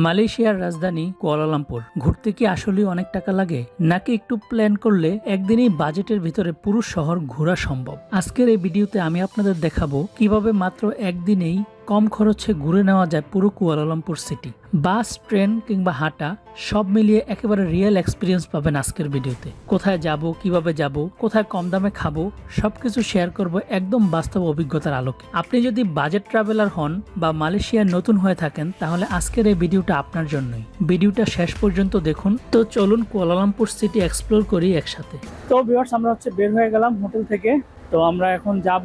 মালয়েশিয়ার রাজধানী কুয়ালালামপুর ঘুরতে কি আসলেই অনেক টাকা লাগে, নাকি একটু প্ল্যান করলে একদিনেই বাজেটের ভিতরে পুরো শহর ঘোরা সম্ভব? আজকের এই ভিডিওতে আমি আপনাদের দেখাবো কিভাবে মাত্র একদিনেই কম খরচে ঘুরে নেওয়া যায় পুরো কুয়ালালামপুর সিটি। বাস, ট্রেন কিংবা হাঁটা সব মিলিয়ে একেবারে রিয়েল এক্সপিরিয়েন্স পাবেন আজকের ভিডিওতে। কোথায় যাব, কিভাবে যাব, কোথায় কম দামে খাবো, সবকিছু শেয়ার করব একদম বাস্তব অভিজ্ঞতার আলোকে। আপনি যদি বাজেট ট্রাভেলার হন বা মালয়েশিয়ার নতুন হয়ে থাকেন, তাহলে আজকের এই ভিডিওটা আপনার জন্যই। ভিডিওটা শেষ পর্যন্ত দেখুন। তো চলুন কুয়ালালামপুর সিটি এক্সপ্লোর করি একসাথে। তো ভিউয়ার্স, আমরা বের হয়ে গেলাম হোটেল থেকে। তো আমরা এখন যাব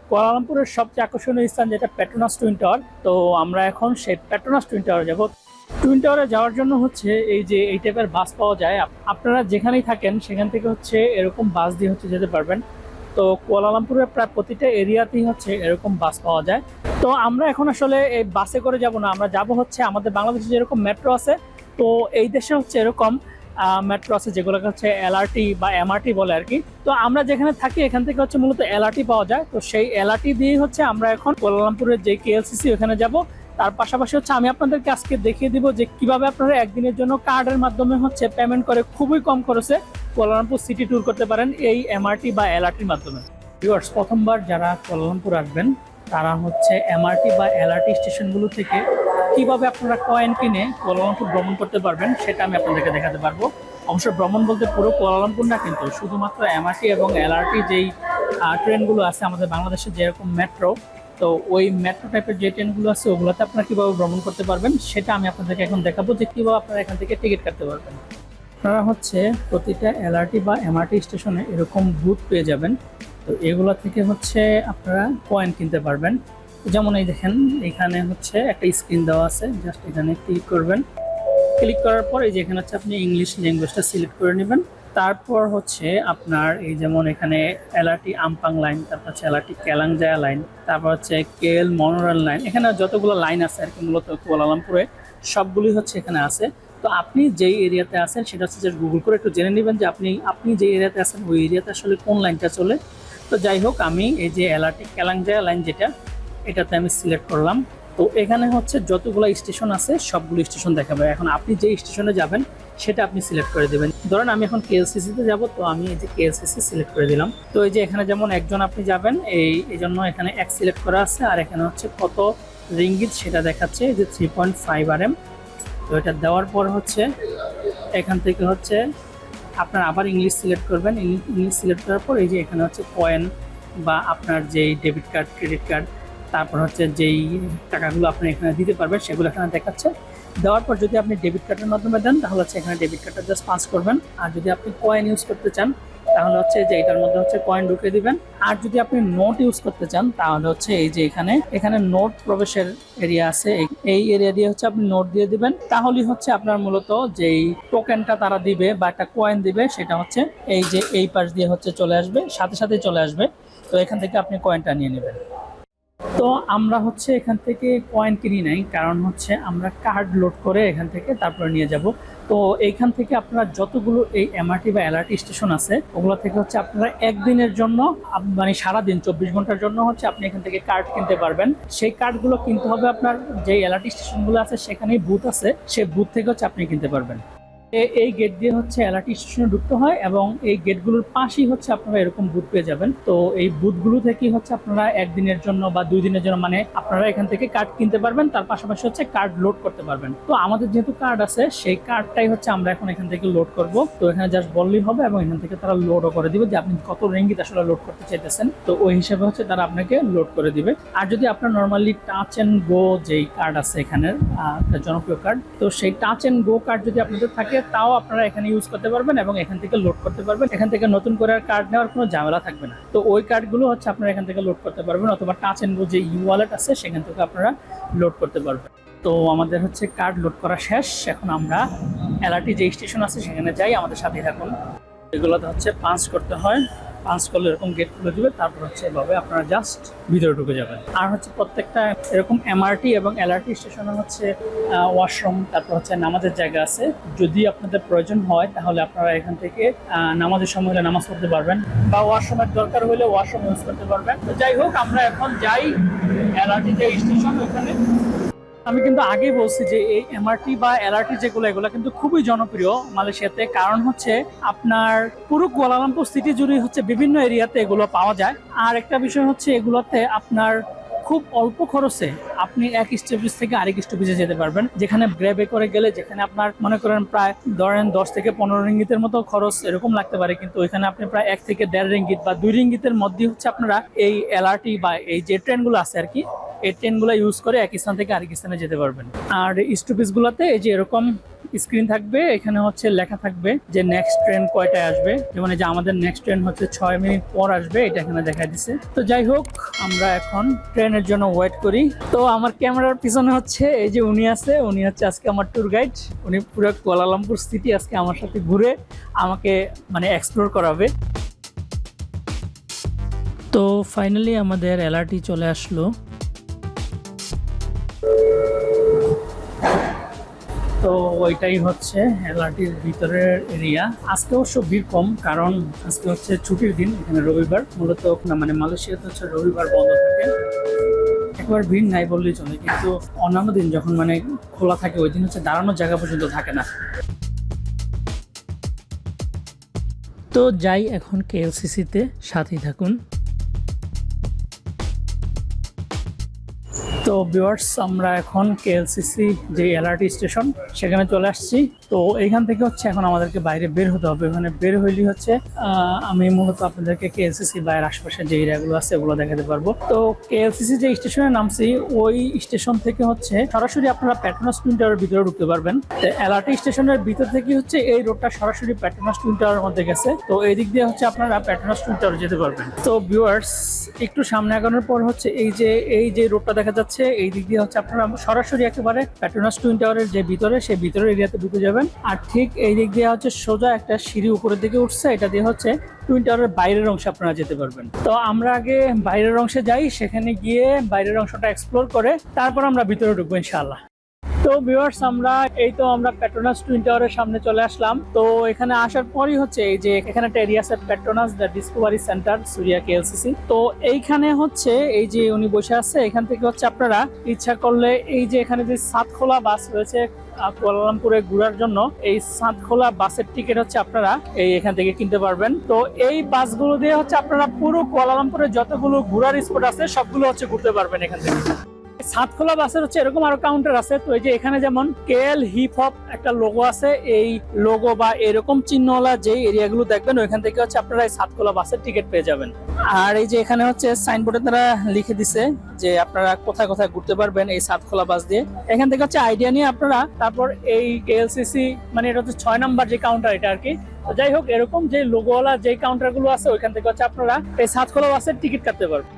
কুয়ালালামপুরের সবচেয়ে আকর্ষণীয় স্থান, যেটা পেট্রোনাস টুইন টাওয়ার। তো আমরা এখন সেই পেট্রোনাস টুইন টাওয়ারে যাব। টুইন টাওয়ারে যাওয়ার জন্য এই টাইপের বাস পাওয়া যায়। আপনারা যেখানেই থাকেন সেখান থেকে এরকম বাস দিয়ে যেতে পারবেন। তো কুয়ালালামপুরের প্রায় প্রতিটা এরিয়াতেই এরকম বাস পাওয়া যায়। তো আমরা এখন এই বাসে করে যাব না, আমরা যাব আমাদের বাংলাদেশে যেরকম মেট্রো আছে, তো এই দেশে এরকম মেট্রো আছে, যেগুলোকে এলআরটি বা এমআরটি বলে আর কি। তো আমরা যেখানে থাকি এখান থেকে মূলত এলআরটি পাওয়া যায়। তো সেই এলআরটি দিয়েই আমরা এখন কুয়ালালামপুরের যে কেএলসিসি ওখানে যাব। তার পাশাপাশি আমি আপনাদেরকে আজকে দেখিয়ে দিব যে কিভাবে আপনারা একদিনের জন্য কার্ডের মাধ্যমে পেমেন্ট করে খুবই কম খরচে কুয়ালালামপুর সিটি ট্যুর করতে পারেন এই এমআরটি বা এলআরটির মাধ্যমে। ভিউয়ার্স, প্রথমবার যারা কুয়ালালামপুর আসবেন তারা এমআরটি বা এলআরটি স্টেশনগুলো থেকে কিভাবে আপনারা কয়েন কিনে কুয়ালালামপুর ভ্রমণ করতে পারবেন সেটা আমি আপনাদেরকে দেখাতে পারবো। অবশ্য ভ্রমণ বলতে পুরো কুয়ালালামপুর না, কিন্তু শুধুমাত্র এমআরটি এবং এলআরটি যেই ট্রেনগুলো আছে আমাদের বাংলাদেশে যেরকম মেট্রো, তো ওই মেট্রো টাইপের যে ট্রেনগুলো আছে ওগুলোতে আপনারা কীভাবে ভ্রমণ করতে পারবেন সেটা আমি আপনাদেরকে এখন দেখাবো, যে কীভাবে আপনারা এখান থেকে টিকিট কাটতে পারবেন। আপনারা প্রতিটা এলআরটি বা এমআরটি স্টেশনে এরকম বুথ পেয়ে যাবেন। তো এগুলো থেকে আপনারা কয়েন কিনতে পারবেন। যেমন এই দেখেন, এখানে একটা স্ক্রিন দেওয়া আছে, জাস্ট এখানে ক্লিক করবেন। ক্লিক করার পর এই যে এখানে আপনি ইংলিশ ল্যাঙ্গুয়েজটা সিলেক্ট করে নেবেন। তারপর আপনার এই যেমন এখানে এলআরটি আমপাং লাইন, তারপর এলআরটি কেলাংজায়া লাইন, তারপর কেএল মনোরেল লাইন, এখানে যতগুলো লাইন আছে আর কি মূলত কুয়ালালামপুরে সবগুলি এখানে আছে। তো আপনি যেই এরিয়াতে আছেন সেটা যে গুগল করে একটু জেনে নেবেন যে আপনি যে এরিয়াতে আছেন ওই এরিয়াতে কোন লাইনটা চলে। তো যাই হোক, আমি এই যে এলআরটি কেলাংজায়া লাইন এটাতে আমি সিলেক্ট করলাম। তো এখানে যতগুলো স্টেশন আছে সবগুলো স্টেশন দেখাবে। এখন আপনি যে স্টেশনে যাবেন সেটা আপনি সিলেক্ট করে দেবেন। ধরেন আমি এখন কেএলসিসিতে যাব, তো আমি এই যে কেএলসিসি সিলেক্ট করে দিলাম। তো এই যে এখানে যেমন একজন আপনি যাবেন, এই জন্য এখানে এক সিলেক্ট করা আছে, আর এখানে কত রিঙ্গিত সেটা দেখাচ্ছে, এই যে 3.5 RM। তো এটা দেওয়ার পর এখান থেকে আপনার আবার ইংলিশ সিলেক্ট করবেন। ইংলিশ সিলেক্ট করার পর এই যে এখানে কয়েন বা আপনার যেই ডেবিট কার্ড, ক্রেডিট কার্ড, তারপর যেই টাকাগুলো আপনি এখানে দিতে পারবেন সেগুলো এখানে দেখাচ্ছে। দেওয়ার পর যদি আপনি ডেবিট কার্ডের মাধ্যমে দেন তাহলে এখানে ডেবিট কার্ডটা জাস্ট পাঞ্চ করবেন। আর যদি আপনি কয়েন ইউজ করতে চান তাহলে যে এটার মধ্যে কয়েন ঢুকে দিবেন। আর যদি আপনি নোট ইউজ করতে চান তাহলে এই যে এখানে নোট প্রবেশের এরিয়া আছে, এই এরিয়া দিয়ে আপনি নোট দিয়ে দিবেন। তাহলেই আপনার মূলত যেই টোকেনটা তারা দিবে বা একটা কয়েন দিবে সেটা এই যে এই পাশ দিয়ে চলে আসবে, সাথে সাথেই চলে আসবে। তো এখান থেকে আপনি কয়েনটা নিয়ে নেবেন। তো আমরা এখান থেকে কয়েন কিনি নাই, কারণ আমরা কার্ড লোড করে এখান থেকে তারপরে নিয়ে যাব। তো এইখান থেকে আপনারা যতগুলো এই এমআরটি বা এলআরটি স্টেশন আছে ওগুলো থেকে আপনারা একদিনের জন্য মানে সারাদিন 24 ঘন্টার জন্য আপনি এখান থেকে কার্ড কিনতে পারবেন। সেই কার্ডগুলো কিনতে হবে আপনার যে এলআরটি স্টেশনগুলো আছে সেখানেই বুথ আছে, সেই বুথ থেকে আপনি কিনতে পারবেন। এই গেট দিয়ে এলআরটি স্টেশনে ঢুকতে হয় এবং এই গেটগুলোর পাশেই আপনারা এরকম বুথ পেয়ে যাবেন। তো এই বুথগুলো থেকেই আপনারা একদিনের জন্য বা 2 দিনের জন্য মানে আপনারা এখান থেকে কার্ড কিনতে পারবেন, তার পাশাপাশি কার্ড লোড করতে পারবেন। তো আমাদের যেহেতু কার্ড আছে সেই কার্ডটাই আমরা এখন এখান থেকে লোড করব। তো এখানে জাস্ট বললেই হবে এবং এখান থেকে তারা লোডও করে দিবে যে আপনি কত রিঙ্গিত আসলে লোড করতে চাইতেছেন। তো ওই হিসাবে তারা আপনাকে লোড করে দিবে। আর যদি আপনার নর্মালি টাচ এন্ড গো যেই কার্ড আছে এখানের একটা জনপ্রিয় কার্ড, তো সেই টাচ এন্ড গো কার্ড যদি আপনাদের থাকে তাও আপনারা এখানে ইউজ করতে পারবেন এবং এখান থেকে লোড করতে পারবেন। এখান থেকে নতুন করে আর কার্ড নেওয়ার কোনো ঝামেলা থাকবে না। তো ওই কার্ডগুলো আপনারা এখান থেকে লোড করতে পারবেন, অথবা টাচ এন্ড গো যে ওয়ালেট আছে সেখান থেকে আপনারা লোড করতে পারবেন। তো আমাদের কার্ড লোড করা শেষ। এখন আমরা এলআরটি যে স্টেশন আছে সেখানে যাই, আমাদের সাথেই থাকুন। এগুলোতে পাঞ্চ করতে হয়, পাঞ্চ করলে এরকম গেট খুলে দিবে, তারপর এভাবে আপনারা জাস্ট ভিতরে ঢুকে যাবেন। আর প্রত্যেকটা এরকম এমআরটি এবং এলআরটি স্টেশনে ওয়াশরুম, তারপর নামাজের জায়গা আছে। যদি আপনাদের প্রয়োজন হয় তাহলে আপনারা এখান থেকে নামাজের সময় হলে নামাজ পড়তে পারবেন, বা ওয়াশরুমের দরকার হলে ওয়াশরুম ইউজ করতে পারবেন। তো যাই হোক, আমরা এখন যাই এলআরটি যে স্টেশন ওখানে। আমি কিন্তু আগেই বলছি যে এই এমআরটি বা এলআরটি যেগুলো এগুলো কিন্তু খুবই জনপ্রিয় মালয়েশিয়াতে। কারণ হচ্ছে আপনার পুরো কুয়ালালামপুর সিটি জুড়ে হচ্ছে বিভিন্ন এরিয়াতে এগুলো পাওয়া যায়। আর একটা বিষয় হচ্ছে এগুলোতে আপনার খুব অল্প খরচে আপনি এক স্টপেজ থেকে আরেক স্টপেজে যেতে পারবেন। যেখানে গ্র্যাবে করে গেলে যেখানে আপনার মনে করেন প্রায় ধরেন 10 থেকে 15 রিঙ্গিতের মতো খরচ এরকম লাগতে পারে, কিন্তু ওইখানে আপনি প্রায় 1 থেকে 1.5 রিঙ্গিত বা 2 রিঙ্গিতের মধ্যে হচ্ছে আপনারা এই এলআরটি বা এই যে ট্রেনগুলো আছে আর কি, এই ট্রেনগুলো ইউজ করে এক স্থান থেকে আরেক স্থানে যেতে পারবেন। আর স্টপেজগুলোতে এই যে এরকম স্ক্রিন থাকবে, এখানে হচ্ছে লেখা থাকবে যে নেক্সট ট্রেন কয়টায় আসবে। যেমন এই যে আমাদের নেক্সট ট্রেন হচ্ছে 6 মিনিট পর আসবে, এটা এখানে দেখা দিচ্ছে। তো যাই হোক, আমরা এখন ট্রেনের জন্য ওয়েট করি। তো আমার ক্যামেরার পিছনে হচ্ছে এই যে উনি আছে, উনি হচ্ছে আজকে আমার ট্যুর গাইড। উনি পুরো কুয়ালালামপুর সিটি আজকে আমার সাথে ঘুরে আমাকে মানে এক্সপ্লোর করাবে। তো ফাইনালি আমাদের এলআরটি চলে আসলো। তো ওইটাই হচ্ছে এলআরটির ভিতরের এরিয়া। আজকে অবশ্য ভিড় কম, কারণ আজকে হচ্ছে ছুটির দিন, এখানে রবিবার মূলত না, মানে মালয়েশিয়াতে হচ্ছে রবিবার বন্ধ থাকে। একবার ভিড় নাই বললেই চলে, কিন্তু অন্যান্য দিন যখন মানে খোলা থাকে ওই দিন হচ্ছে দাঁড়ানোর জায়গা পর্যন্ত থাকে না। তো যাই এখন কেএলসিসিতে, সাথেই থাকুন। তো ভিউয়ার্স, আমরা এখন কেএলসিসি যে এলআরটি স্টেশন সেখানে চলে আসছি। তো এইখান থেকে হচ্ছে এখন আমাদেরকে বাইরে বের হতে হবে। ওখানে বের হইলেই হচ্ছে আমি মূলত আপনাদেরকে কেএলসিসি বা এর আশপাশে যে এরিয়াগুলো আছে ওগুলো দেখাতে পারবো। তো কেএলসিসি যে স্টেশনে নামছি ওই স্টেশন থেকে হচ্ছে সরাসরি আপনারা পেট্রোনাস টুইন টাওয়ারের ভিতরে ঢুকতে পারবেন। এলআরটি স্টেশনের ভিতর থেকে হচ্ছে এই রোডটা সরাসরি পেট্রোনাস টুইন টাওয়ারের মধ্যে গেছে। তো এই দিক দিয়ে হচ্ছে আপনারা পেট্রোনাস টুইন টাওয়ারে যেতে পারবেন। তো ভিউয়ার্স, একটু সামনে আগানোর পর হচ্ছে এই যে রোডটা দেখা যাচ্ছে, এই দিক দিয়ে হচ্ছে আপনারা সরাসরি একেবারে পেট্রোনাস টুইন টাওয়ারের যে ভিতরে, সেই ভিতরের এরিয়াতে ঢুকে যাবেন। আর ঠিক এই দিক দিয়ে হচ্ছে সোজা একটা সিঁড়ি উপরের দিকে উঠছে, এটা দিয়ে হচ্ছে টুইন টাওয়ারের বাইরের অংশে আপনারা যেতে পারবেন। তো আমরা আগে বাইরের অংশে যাই, সেখানে গিয়ে বাইরের অংশটা এক্সপ্লোর করে তারপর আমরা ভিতরে ঢুকবো ইনশাআল্লাহ। তো ভিউয়ার্স, আমরা পেট্রোনাস টুইন টাওয়ারের সামনে চলে আসলাম। তো এখানে আসার পরই হচ্ছে এই যে এখানে একটা এরিয়া আছে Petronas the Discovery Centre Suria KLCC. তো এইখানে হচ্ছে এই যে উনি বসে আছে, এখান থেকে হচ্ছে আপনারা ইচ্ছা করলে এই যে এখানে যে সাতখোলা বাস রয়েছে কুয়ালালামপুরে ঘোরার জন্য, এই সাতখোলা বাসের টিকিট হচ্ছে আপনারা এখান থেকে কিনতে পারবেন। তো এই বাসগুলো দিয়ে হচ্ছে আপনারা পুরো কুয়ালালামপুরে যতগুলো ঘোরার স্পট আছে সবগুলো হচ্ছে ঘুরতে পারবেন এখান থেকে। সাতখোলা বাসের হচ্ছে এরকম আরো কাউন্টার আছে। তো এই যে এখানে যেমন কেএল হিপ হপ একটা লোগো আছে, এই লোগো বা এরকম চিহ্নওয়ালা যে এরিয়াগুলো দেখবেন ওইখান থেকে হচ্ছে আপনারা এই সাতখোলা বাসের টিকিট পেয়ে যাবেন। আর এই যে এখানে হচ্ছে সাইনবোর্ডে তারা লিখে দিছে যে আপনারা কোথায় কোথায় ঘুরতে পারবেন এই সাতখোলা বাস দিয়ে। এখান থেকে হচ্ছে আইডিয়া নিয়ে আপনারা তারপর এই কেএলসিসি, মানে এটা হচ্ছে 6 নাম্বার যে কাউন্টার এটা আর কি। তো যাই হোক, এরকম যে লোগোওয়ালা যে কাউন্টার গুলো আছে ওইখান থেকে হচ্ছে আপনারা এই সাতখোলা বাসের টিকিট কাটতে পারবেন।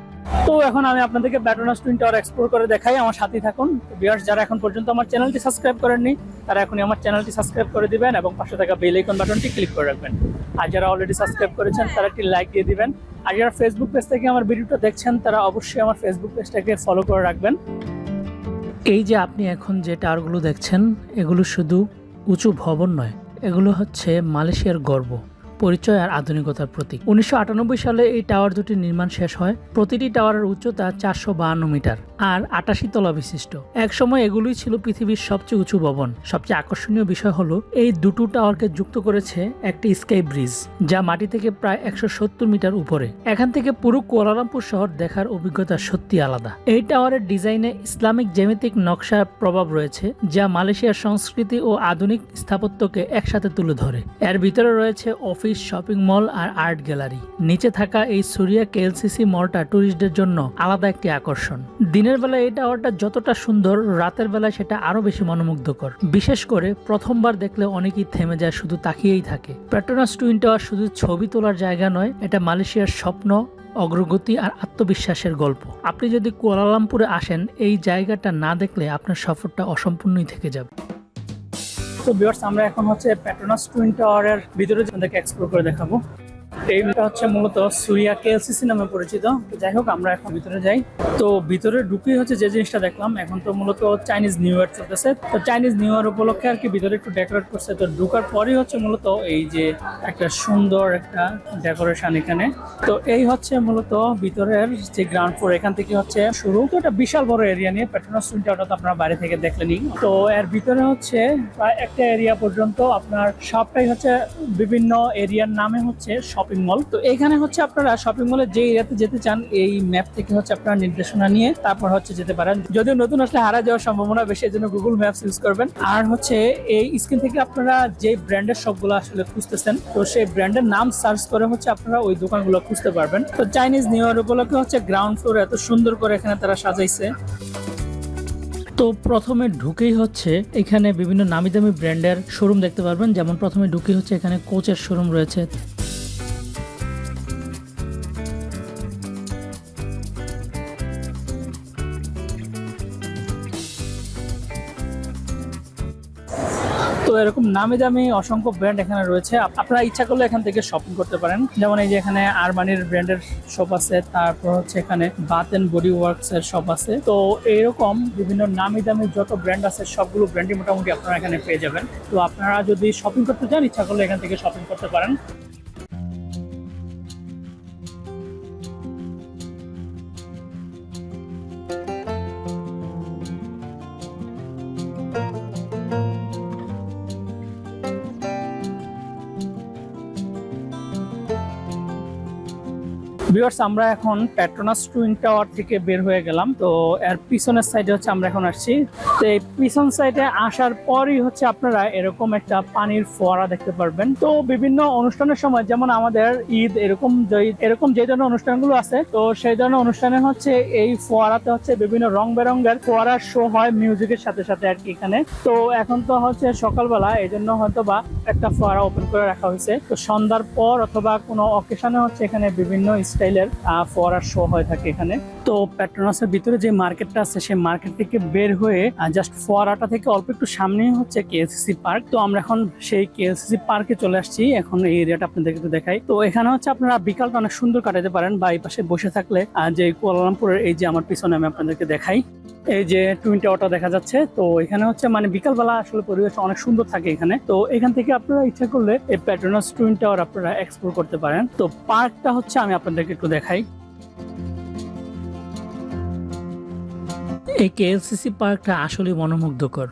তো এখন আমি আপনাদেরকে পেট্রোনাস টুইন টাওয়ার এক্সপ্লোর করে দেখাই, আমার সাথেই থাকুন। ভিউয়ার্স, যারা এখন পর্যন্ত আমার চ্যানেলটি সাবস্ক্রাইব করেননি তারা এখনই আমার চ্যানেলটি সাবস্ক্রাইব করে দিবেন এবং পাশে থাকা বেল আইকন বাটনটি ক্লিক করে রাখবেন। আর যারা অলরেডি সাবস্ক্রাইব করেছেন তারা একটি লাইক দিয়ে দিবেন। আর যারা ফেসবুক পেজ থেকে আমার ভিডিওটা দেখছেন তারা অবশ্যই আমার ফেসবুক পেজটাকে ফলো করে রাখবেন। এই যে আপনি এখন যে টাওয়ারগুলো দেখছেন এগুলো শুধু উঁচু ভবন নয়, এগুলো হচ্ছে মালয়েশিয়ার গর্ব, পরিচয় আর আধুনিকতার প্রতীক। 1998 সালে এই টাওয়ার দুটি নির্মাণ শেষ হয়। প্রতিটি টাওয়ারের উচ্চতা 452 মিটার আর 88 তলা বিশিষ্ট। একসময় এগুলোই ছিল পৃথিবীর সবচেয়ে উঁচু ভবন। সবচেয়ে আকর্ষণীয় বিষয় হলো এই দুটো টাওয়ারকে যুক্ত করেছে একটি স্কাই ব্রিজ, যা মাটি থেকে প্রায় 170 মিটার উপরে। এখান থেকে পুরো কুয়ালালামপুর শহর দেখার অভিজ্ঞতা সত্যি আলাদা। এই টাওয়ারের ডিজাইনে ইসলামিক জ্যামিতিক নকশার প্রভাব রয়েছে, যা মালয়েশিয়ার সংস্কৃতি ও আধুনিক স্থাপত্যকে একসাথে তুলে ধরে। এর ভিতরে রয়েছে অফিস, শপিং মল আর আর্ট গ্যালারি। নিচে থাকা এই সুরিয়া কেএলসিসি মলটা টুরিস্টদের জন্য আলাদা একটি আকর্ষণ। দিনের বেলা এই টাওয়ারটা যতটা সুন্দর, রাতের বেলা সেটা আরো বেশি মনোমুগ্ধকর। বিশেষ করে প্রথমবার দেখলে অনেকেই থেমে যায়, শুধু তাকিয়েই থাকে। পেট্রোনাস টুইন টাওয়ার শুধু ছবি তোলার জায়গা নয়, এটা মালয়েশিয়ার স্বপ্ন, অগ্রগতি আর আত্মবিশ্বাসের গল্প। আপনি যদি কুয়ালালামপুরে আসেন, এই জায়গাটা না দেখলে আপনার সফরটা অসম্পূর্ণই থেকে যাবে। তো ভিউয়ার্স, আমরা এখন হচ্ছে পেট্রোনাস টুইন টাওয়ারের ভিতরে আপনাদেরকে এক্সপ্লোর করে দেখাবো। এইটা হচ্ছে মূলত সুরিয়া কেএলসিসি নামে পরিচিত। যাই হোক, আমরা এখন ভিতরে যাই। তো ভিতরে ঢুকেই হচ্ছে যে জিনিসটা দেখলাম, এখন তো মূলত চাইনিজ নিউ ইয়ার চলতেছে। তো চাইনিজ নিউ ইয়ার উপলক্ষে আর কি ভিতরে একটু ডেকোরেট করছে। তো ঢুকার পরেই হচ্ছে মূলত এই যে একটা সুন্দর একটা ডেকোরেশন এখানে। তো এই হচ্ছে মূলত ভিতরের যে গ্রাউন্ড ফ্লোর, এখান থেকে হচ্ছে শুরু। তো এটা বিশাল বড় এরিয়া নিয়ে পেট্রোনাস টুইন টাওয়ারটা তো আপনারা বাইরে থেকে দেখলেনই। তো এর ভিতরে হচ্ছে প্রায় একটা এরিয়া পর্যন্ত আপনার সবটাই হচ্ছে বিভিন্ন এরিয়ার নামে হচ্ছে শপিং মল। তো এখানে হচ্ছে আপনারা শপিং মলে যে এরিয়াতে যেতে চান এই ম্যাপ থেকে হচ্ছে আপনারা নির্দেশনা নিয়ে তারপর হচ্ছে যেতে পারেন। যদিও নতুন আসলে হারা যাওয়ার সম্ভাবনা বেশি, এর জন্য গুগল ম্যাপস ইউজ করবেন। আর হচ্ছে এই স্ক্রিন থেকে আপনারা যে ব্র্যান্ডের সবগুলো আসলে খুঁজতেছেন, তো সেই ব্র্যান্ডের নাম সার্চ করে হচ্ছে আপনারা ওই দোকানগুলো খুঁজতে পারবেন। তো চাইনিজ নিউ ইয়ার উপলক্ষে হচ্ছে গ্রাউন্ড ফ্লোর এত সুন্দর করে এখানে তারা সাজাইছে। তো প্রথমে ঢুকেই হচ্ছে এখানে বিভিন্ন নামি দামি ব্র্যান্ডের শোরুম দেখতে পারবেন। যেমন প্রথমে ঢুকেই হচ্ছে এখানে কোচের শোরুম রয়েছে। তো এরকম নামি দামি অসংখ্য ব্র্যান্ড এখানে রয়েছে, আপনারা ইচ্ছা করলে এখান থেকে শপিং করতে পারেন। যেমন এই যে এখানে আরমানির ব্র্যান্ডের শপ আছে, তারপর হচ্ছে এখানে বাথ এন্ড বডি ওয়ার্কস এর শপ আছে। তো এইরকম বিভিন্ন নামি দামি যত ব্র্যান্ড আছে সবগুলো ব্র্যান্ডই মোটামুটি আপনারা এখানে পেয়ে যাবেন। তো আপনারা যদি শপিং করতে চান ইচ্ছা করলে এখান থেকে শপিং করতে পারেন। ভিউয়ার্স, আমরা এখন পেট্রোনাস টুইন টাওয়ার থেকে বের হয়ে গেলাম। তো এর পিছনের সাইডে হচ্ছে আমরা এখন আসছি। তো এই পিছন সাইডে আসার পরই হচ্ছে আপনারা এরকম একটা পানির ফোয়ারা দেখতে পারবেন। তো বিভিন্ন অনুষ্ঠানের সময়, যেমন আমাদের ঈদ, এরকম যে ধরনের অনুষ্ঠানগুলো আছে, তো সেই ধরনের অনুষ্ঠানে হচ্ছে এই ফোয়ারাতে হচ্ছে বিভিন্ন রং বেরঙের ফোয়ারার শো হয় মিউজিকের সাথে সাথে আর কি এখানে। তো এখন তো হচ্ছে সকালবেলা, এই জন্য হয়তো বা একটা ফোয়ারা ওপেন করে রাখা হয়েছে। তো সন্ধ্যার পর অথবা কোনো অকেশনে হচ্ছে এখানে বিভিন্ন স্টাইলের ফোয়ারার শো হয়ে থাকে এখানে। তো পেট্রোনাসের ভিতরে যে মার্কেটটা আছে সেই মার্কেট থেকে বের হয়ে জাস্ট ফোয়ারাটা থেকে অল্প একটু সামনেই হচ্ছে কেএলসিসি পার্ক। তো আমরা এখন সেই কেএলসিসি পার্কে চলে আসছি। এখন এই এরিয়াটা আপনাদেরকে একটু দেখাই। তো এখানে হচ্ছে আপনারা বিকালটা অনেক সুন্দর কাটাতে পারেন, বা এই পাশে বসে থাকলে যে কুয়ালালামপুরের এই যে আমার পিছনে আমি আপনাদেরকে দেখাই, এই যে টুইন টাওয়ারটা দেখা যাচ্ছে। তো এখানে হচ্ছে মানে বিকালবেলা আসলে পরিবেশ অনেক সুন্দর থাকে এখানে। তো এখান থেকে আপনারা ইচ্ছা করলে এই পেট্রোনাস টুইন টাওয়ার আপনারা এক্সপ্লোর করতে পারেন। তো পার্কটা হচ্ছে আমি আপনাদেরকে একটু দেখাই। এই কেএলসিসি পার্কটা আসলে মনোমুগ্ধকর।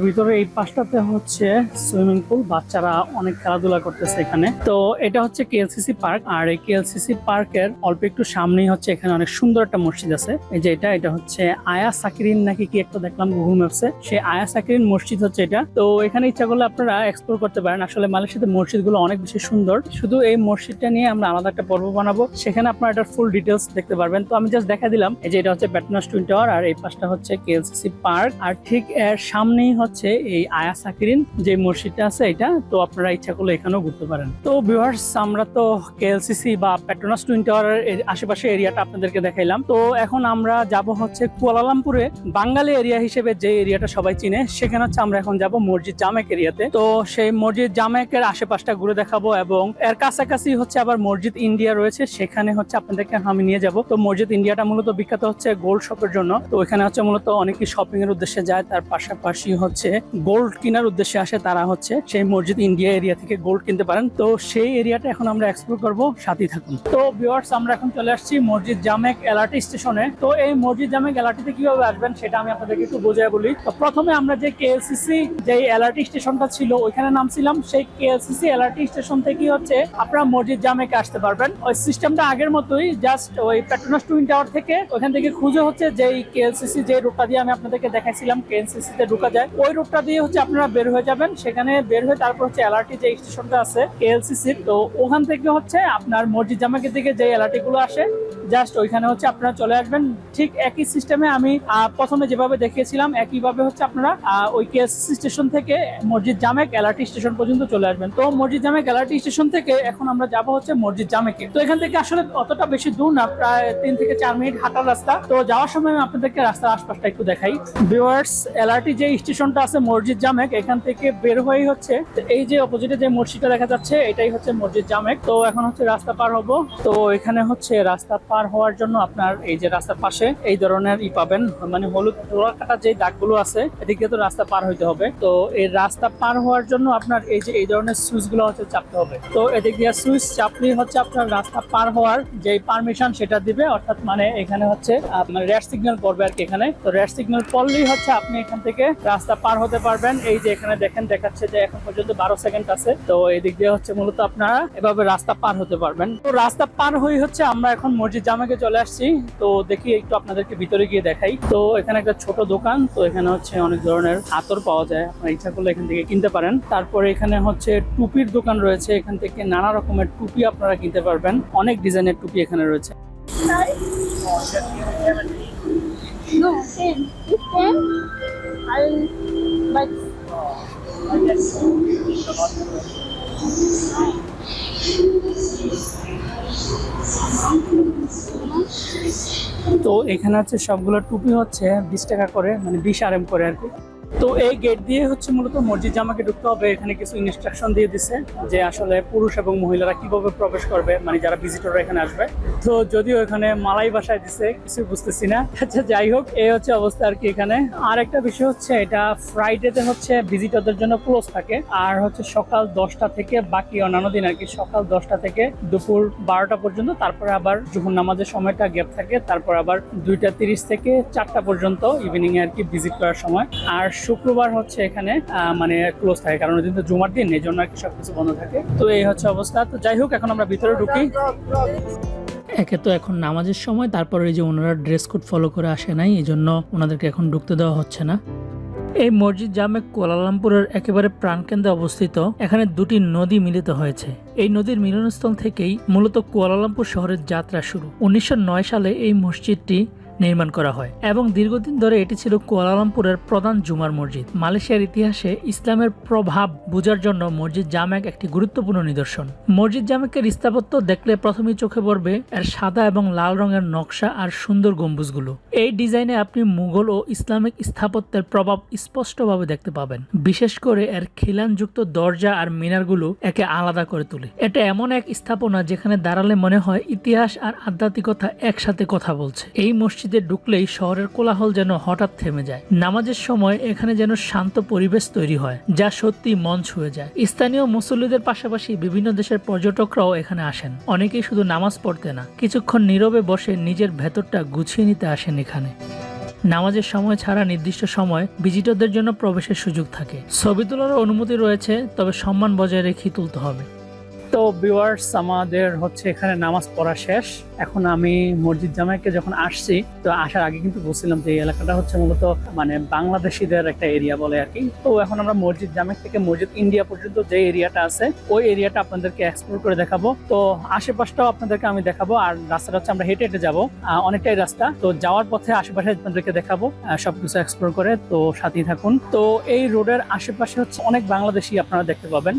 ভিতরে এই পাশটাতে হচ্ছে সুইমিং পুল, বাচ্চারা অনেক খেলাধুলা করতেছে এখানে। তো এটা হচ্ছে কেএলসিসি পার্ক। আর এই কেএলসিসি পার্কের অল্প একটু সামনেই হচ্ছে এখানে অনেক সুন্দর একটা মসজিদ আছে। এই যে এটা হচ্ছে আয়া সাকিরিন নাকি কি একটা দেখলাম গুগল ম্যাপসে, সেই আয়া সাকিরিন মসজিদ হচ্ছে এটা। তো এখানে ইচ্ছা করলে আপনারা এক্সপ্লোর করতে পারেন। আসলে মালয়েশিয়াতে মসজিদগুলো অনেক বেশি সুন্দর। শুধু এই মসজিদটা নিয়ে আমরা আলাদা একটা পর্ব বানাবো, সেখানে আপনারা এটার ফুল ডিটেলস দেখতে পারবেন। তো আমি জাস্ট দেখা দিলাম এই যে এটা হচ্ছে পেট্রোনাস টুইন টাওয়ার, আর এই পাশটা হচ্ছে কেএলসিসি পার্ক, আর ঠিক এর সামনেই হচ্ছে এই আয়া সাকিরিন যে মসজিদটা আছে এটা। তো আপনারা ইচ্ছা করলে এখানেও ঘুরতে পারেন। তো ভিউয়ার্স, আমরা তো কেএলসিসি বা পেট্রোনাস টুইন টাওয়ারের আশেপাশে এরিয়াটা আপনাদেরকে দেখাইলাম। তো এখন আমরা যাব হচ্ছে কুয়ালালামপুরে বাঙালি এরিয়া হিসেবে যে এরিয়াটা সবাই চিনে, সেখানে হচ্ছে আমরা এখন যাব মসজিদ জামেক এরিয়াতে। তো সেই মসজিদ জামেকের আশেপাশটা ঘুরে দেখাবো, এবং এর কাছাকাছি হচ্ছে আবার মসজিদ ইন্ডিয়া রয়েছে, সেখানে হচ্ছে আপনাদেরকে আমি নিয়ে যাব। তো মসজিদ ইন্ডিয়াটা মূলত বিখ্যাত হচ্ছে গোল্ড শপের জন্য। তো এখানে হচ্ছে মূলত অনেকে শপিং এর উদ্দেশ্যে যায়, তার পাশাপাশি হচ্ছে গোল্ড কেনার উদ্দেশ্যে আসে, তারা হচ্ছে সেই মসজিদ ইন্ডিয়া এরিয়া থেকে গোল্ড কিনতে পারেন। তো সেই এরিয়াটা এখন আমরা এক্সপ্লোর করবো, সাথেই থাকুন। তো ভিউয়ার্স, আমরা এখন চলে আসছি মসজিদ জামেক এলআরটি স্টেশনে। তো এই মসজিদ জামেক এলআরটিতে কিভাবে আসবেন সেটা আমি আপনাদেরকে একটু বোঝাই বলি। তো প্রথমে আমরা যে কেএলসিসি যে এলআরটি স্টেশনটা ছিল ওইখানে নামছিলাম, সেই কেএলসিসি এলআরটি স্টেশন থেকে হচ্ছে আপনারা মসজিদ জামেকে আসতে পারবেন। ওই সিস্টেমটা আগের মতোই, জাস্ট ওই পেট্রোনাস টুইন টাওয়ার থেকে ওইখান থেকে খুঁজে হচ্ছে যে কেএলসিসি যে রুটটা দিয়ে আমি আপনাদেরকে দেখাইছিলাম কেএলসিসি তে ঢোকা যায়, ওই রুটটা দিয়ে হচ্ছে আপনারা বের হয়ে যাবেন। সেখানে বের হয়ে তারপর হচ্ছে এলআরটি যে স্টেশনটা আছে কেএলসিসির, তো ওখান থেকে হচ্ছে আপনার মসজিদ জামেকের দিকে যে এলআরটি গুলো আসে জাস্ট ওইখানে হচ্ছে আপনারা চলে আসবেন। ঠিক একই সিস্টেমে আমি প্রথমে যেভাবে দেখিয়েছিলাম একইভাবে হচ্ছে আপনারা ওই কেএলসিসি স্টেশন থেকে মসজিদ জামেক এলআরটি স্টেশন পর্যন্ত চলে আসবেন। তো মসজিদ জামেক এলআরটি স্টেশন থেকে এখন আমরা যাব হচ্ছে মসজিদ জামেকে। তো এখান থেকে আসলে অতটা বেশি দূর না, প্রায় 3 থেকে 4 মিনিট হাঁটার রাস্তা। তো যাওয়ার সময় আমি আপনাদেরকে রাস্তার আশপাশটা একটু দেখাই। ভিউয়ার্স, এলআরটি যে স্টেশন দোকানটা আছে মসজিদ জামেক, এখান থেকে বের হয়েই হচ্ছে এই যে অপোজিটে যে মসজিদটা দেখা যাচ্ছে এটাই হচ্ছে মসজিদ জামেক। তো এখন হচ্ছে রাস্তা পার হব। তো এখানে হচ্ছে রাস্তা পার হওয়ার জন্য আপনার এই যে রাস্তার পাশে এই ধরনের পাবেন, মানে হলুদ ডোরা কাটা যে দাগগুলো আছে এদিকে তো রাস্তা পার হইতে হবে। তো এই রাস্তা পার হওয়ার জন্য আপনার এই যে এই ধরনের সুইচ গুলো হচ্ছে চাপতে হবে। তো এদিক দিয়ে সুইচ চাপলেই হচ্ছে আপনার রাস্তা পার হওয়ার যে পারমিশন সেটা দিবে, অর্থাৎ মানে এখানে হচ্ছে আপনার রেড সিগন্যাল পড়বে আর কি। এখানে তো রেড সিগন্যাল পড়লেই হচ্ছে আপনি এখান থেকে রাস্তা পার হতে পারবেন। এই যে এখানে দেখেন দেখাচ্ছে যে এখন পর্যন্ত 12 সেকেন্ড আছে। তো এদিক দিয়ে হচ্ছে মূলত আপনারা এভাবে রাস্তা পার হতে পারবেন। তো রাস্তা পার হয়ে হচ্ছে আমরা এখন মসজিদ জামেকে চলে আসছি। তো দেখি একটু আপনাদেরকে ভিতরে গিয়ে দেখাই। তো এখানে একটা ছোট দোকান, তো এখানে হচ্ছে অনেক ধরনের আতর পাওয়া যায়, আপনার ইচ্ছা করলে এখান থেকে কিনতে পারেন। তারপরে এখানে হচ্ছে টুপির দোকান রয়েছে, এখান থেকে নানা রকমের টুপি আপনারা কিনতে পারবেন, অনেক ডিজাইনের টুপি এখানে রয়েছে। No, 10. It's 10. I'll buy. তো এখানে হচ্ছে সবগুলো টুপি হচ্ছে 20 টাকা করে, মানে 20 RM করে আর কি। তো এই গেট দিয়ে হচ্ছে মূলত মসজিদ জামাকে ঢুকতে হবে। এখানে কিছু ইনস্ট্রাকশন দিয়ে দিছে যে আসলে পুরুষ এবং মহিলারা কিভাবে প্রবেশ করবে, মানে যারা ভিজিটররা এখানে আসবে। তো যদিও এখানে মালাই ভাষায় দিছে, কিছু বুঝতেছি না। আচ্ছা যাই হোক, এই হচ্ছে অবস্থা আর কি এখানে। আর একটা বিষয় হচ্ছে এটা ফ্রাইডেতে হচ্ছে ভিজিটরদের জন্য ক্লোজ থাকে, আর হচ্ছে সকাল 10টা থেকে বাকি অন্যান্য দিন আর কি সকাল 10টা থেকে দুপুর 12টা পর্যন্ত, তারপরে আবার যখন নামাজের সময়টা গ্যাপ থাকে, তারপর আবার 2:30 থেকে 4টা পর্যন্ত ইভিনিং এ আর কি ভিজিট করার সময়। আর শুক্রবার হচ্ছে এখানে মানে ক্লোজ থাকে, কারণ ওই দিন তো জুমার দিন, এই জন্য আর কি সবকিছু বন্ধ থাকে। তো এই হচ্ছে অবস্থা। তো যাই হোক, এখন আমরা ভিতরে ঢুকি। একে তো এখন নামাজের সময়, তারপরে এই যে ওনারা ড্রেস কোড ফলো করে আসে নাই, এই জন্য ওনাদেরকে এখন ঢুকতে দেওয়া হচ্ছে না। এই মসজিদ জামেক কুয়ালালামপুরের একেবারে প্রাণকেন্দ্রে অবস্থিত। এখানে দুটি নদী মিলিত হয়েছে। এই নদীর মিলনস্থল থেকেই মূলত কুয়ালালামপুর শহরের যাত্রা শুরু। 1909 সালে এই মসজিদটি নির্মাণ করা হয় এবং দীর্ঘদিন ধরে এটি ছিল কুয়ালালামপুরের প্রধান জুমার মসজিদ। মালয়েশিয়ার ইতিহাসে ইসলামের প্রভাব বোঝার জন্য মসজিদ জামেক একটি গুরুত্বপূর্ণ নিদর্শন। মসজিদ জামেকের স্থাপত্য দেখলে প্রথমেই চোখে পড়বে এর সাদা এবং লাল রঙের নকশা আর সুন্দর গম্বুজগুলো। এই ডিজাইনে আপনি মুঘল ও ইসলামিক স্থাপত্যের প্রভাব স্পষ্টভাবে দেখতে পাবেন। বিশেষ করে এর খিলানযুক্ত দরজা আর মিনারগুলো একে আলাদা করে তোলে। এটা এমন এক স্থাপনা যেখানে দাঁড়ালে মনে হয় ইতিহাস আর আধ্যাত্মিকতা একসাথে কথা বলছে। এই মসজিদে ঢুকলেই শহরের কোলাহল যেন হঠাৎ থেমে যায়। নামাজের সময় এখানে যেন শান্ত পরিবেশ তৈরি হয়, যা সত্যি মন ছুঁয়ে যায়। স্থানীয় মুসল্লিদের পাশাপাশি বিভিন্ন দেশের পর্যটকরাও এখানে আসেন। অনেকেই শুধু নামাজ পড়তে না, কিছুক্ষণ নীরবে বসে নিজের ভেতরটা গুছিয়ে নিতে আসেন এখানে। নামাজের সময় ছাড়া নির্দিষ্ট সময় ভিজিটরদের জন্য প্রবেশের সুযোগ থাকে। ছবি তোলার অনুমতি রয়েছে, তবে সম্মান বজায় রেখেই তুলতে হবে। তো ভিউয়ার্স, আমাদের হচ্ছে এখানে নামাজ পড়া শেষ। এখন আমি মসজিদ জামেকে যখন আসছি, তো আসার আগে কিন্তু বলছিলাম যে এই এলাকাটা হচ্ছে মূলত মানে বাংলাদেশিদের একটা এরিয়া বলে আর কি। তো এখন আমরা মসজিদ জামেক থেকে মসজিদ ইন্ডিয়া পর্যন্ত যে এরিয়াটা আছে ওই এরিয়াটা আপনাদেরকে এক্সপ্লোর করে দেখাবো। তো আশেপাশটাও আপনাদেরকে আমি দেখাবো, আর রাস্তাটা হচ্ছে আমরা হেঁটে হেঁটে যাবো, অনেকটাই রাস্তা। তো যাওয়ার পথে আশেপাশে আপনাদেরকে দেখাবো সবকিছু এক্সপ্লোর করে, তো সাথেই থাকুন। তো এই রোডের আশেপাশে হচ্ছে অনেক বাংলাদেশি আপনারা দেখতে পাবেন।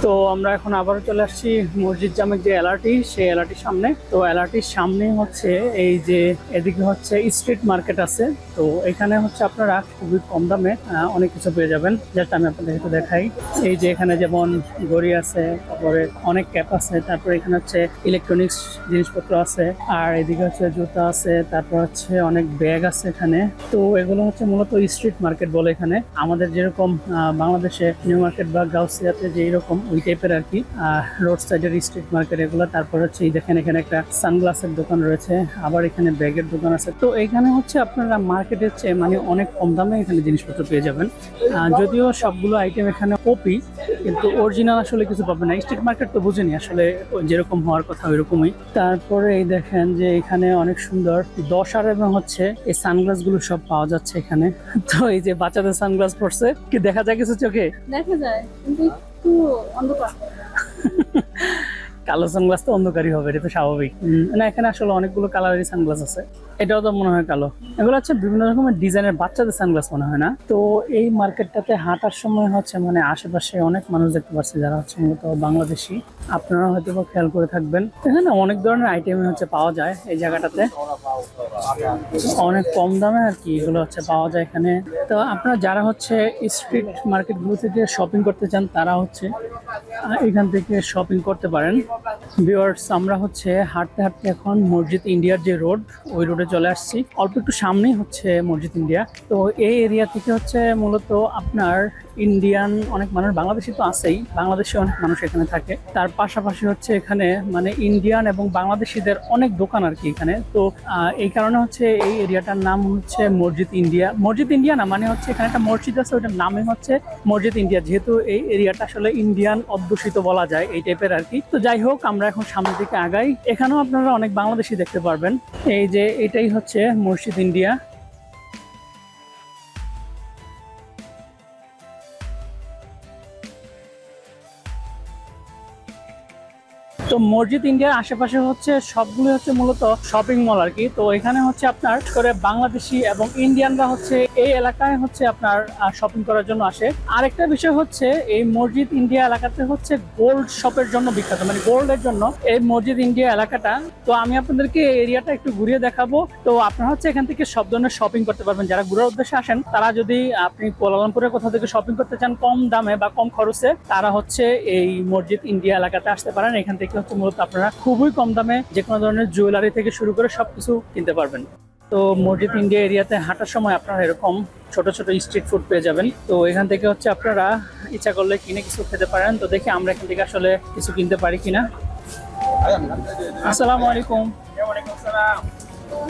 তো আমরা এখন আবারও চলে আসছি মসজিদ জামেক যে এলআরটি, সেই এলআরটির সামনে। তো এলআরটির সামনে হচ্ছে এই যে এদিকে হচ্ছে স্ট্রিট মার্কেট আছে। তো এখানে হচ্ছে আপনারা খুবই কম দামে অনেক কিছু পেয়ে যাবেন, যেটা আমি আপনাদের একটু দেখাই। এই যে এখানে যেমন ঘড়ি আছে, তারপরে অনেক ক্যাপ আছে, তারপরে এখানে হচ্ছে ইলেকট্রনিক্স জিনিসপত্র আছে, আর এদিকে হচ্ছে জুতা আছে, তারপর হচ্ছে অনেক ব্যাগ আছে এখানে। তো এগুলো হচ্ছে মূলত স্ট্রিট মার্কেট বলে এখানে। আমাদের যেরকম বাংলাদেশে নিউ মার্কেট বা গাউসিয়াতে যে এরকম ওই টাইপের আর কি রোড সাইডের স্ট্রিট মার্কেট এগুলো। তারপর হচ্ছে এই দেখেন এখানে একটা সানগ্লাসের দোকান রয়েছে, আবার এখানে ব্যাগের দোকান আছে। তো এখানে হচ্ছে আপনারা মার্কেটের চেয়ে মানে অনেক কম দামে এখানে জিনিসপত্র পেয়ে যাবেন। যদিও সবগুলো আইটেম এখানে কপি, কিন্তু অরিজিনাল আসলে কিছু পাবেন না। স্ট্রিট মার্কেট তো বুঝেনি আসলে যেরকম হওয়ার কথা ওইরকমই। তারপরে এই দেখেন যে এখানে অনেক সুন্দর 10 RM হচ্ছে এই সানগ্লাস গুলো সব পাওয়া যাচ্ছে এখানে। তো এই যে বাচ্চাদের সানগ্লাস পড়ছে, কি দেখা যায় কিছু চোখে? দেখা যায় কিন্তু একটু অন্ধকার। কালো সানগ্লাস তো অন্ধকারই হবে, এটা তো স্বাভাবিক। না, এখানে আসলে অনেকগুলো কালারের সানগ্লাস আছে। এটাও তো মনে হয় কালো। এগুলো হচ্ছে বিভিন্ন রকমের ডিজাইনের বাচ্চাদের সানগ্লাস মনে হয় না। তো এই মার্কেটটাতে হাঁটার সময় হচ্ছে মানে আশেপাশে অনেক মানুষ দেখতে পাচ্ছি যারা হচ্ছে মূলত বাংলাদেশি। আপনারা হয়তো বা খেয়াল করে থাকবেন, এখানে অনেক ধরনের আইটেম হচ্ছে পাওয়া যায় এই জায়গাটাতে, অনেক কম দামে আর কি এগুলো হচ্ছে পাওয়া যায় এখানে। তো আপনারা যারা হচ্ছে স্ট্রিট মার্কেটগুলো থেকে শপিং করতে চান তারা হচ্ছে এখান থেকে শপিং করতে পারেন। ভিউয়ার্স, আমরা হচ্ছে হাঁটতে হাঁটতে এখন মসজিদ ইন্ডিয়ার যে রোড, ওই রোডে চলে আসছি। অল্প একটু সামনেই হচ্ছে মসজিদ ইন্ডিয়া। তো এই এরিয়া থেকে হচ্ছে মূলত আপনার ইন্ডিয়ান অনেক মানুষ, বাংলাদেশি তো আছেই, বাংলাদেশি অনেক মানুষ এখানে থাকে। তার পাশাপাশি হচ্ছে এখানে মানে ইন্ডিয়ান এবং বাংলাদেশিদের অনেক দোকান আর কি এখানে। তো এই কারণে হচ্ছে এই এরিয়াটার নাম হচ্ছে মসজিদ ইন্ডিয়া। মসজিদ ইন্ডিয়া না, মানে হচ্ছে এখানে একটা মসজিদ আছে, ওইটার নামই হচ্ছে মসজিদ ইন্ডিয়া, যেহেতু এই এরিয়াটা আসলে ইন্ডিয়ান অধ্যুষিত বলা যায় এই টাইপের আর কি। তো যাই হোক, আমরা এখন সামনের দিকে আগাই। এখানেও আপনারা অনেক বাংলাদেশি দেখতে পারবেন। এই যে এটাই হচ্ছে মসজিদ ইন্ডিয়া। তো মসজিদ ইন্ডিয়ার আশেপাশে হচ্ছে সবগুলো হচ্ছে মূলত শপিং মল আর কি। তো এখানে হচ্ছে আপনার করে বাংলাদেশি এবং ইন্ডিয়ানরা হচ্ছে এই এলাকায় হচ্ছে আপনার শপিং করার জন্য আসে। আরেকটা বিষয় হচ্ছে এই মসজিদ ইন্ডিয়া এলাকাতে হচ্ছে গোল্ড শপের জন্য বিখ্যাত, মানে গোল্ডের জন্য এই মসজিদ ইন্ডিয়া এলাকাটা। তো আমি আপনাদেরকে এই এরিয়াটা একটু ঘুরিয়ে দেখাবো। তো আপনারা হচ্ছে এখান থেকে সব ধরনের শপিং করতে পারবেন। যারা ঘোরার উদ্দেশ্যে আসেন তারা যদি আপনি কুয়ালালামপুরের কোথাও থেকে শপিং করতে চান কম দামে বা কম খরচে, তারা হচ্ছে এই মসজিদ ইন্ডিয়া এলাকাতে আসতে পারেন। এখান থেকে হচ্ছে মূলত আপনারা খুবই কম দামে যে কোনো ধরনের জুয়েলারি থেকে শুরু করে সবকিছু কিনতে পারবেন। তো মসজিদ ইন্ডিয়া এরিয়াতে হাঁটার সময় আপনারা এরকম ছোট ছোট স্ট্রিট ফুড পেয়ে যাবেন। তো এখান থেকে হচ্ছে আপনারা ইচ্ছা করলে কিনে কিছু খেতে পারেন। তো দেখি আমরা এখান থেকে আসলে কিছু কিনতে পারি কিনা। আসসালামু আলাইকুম।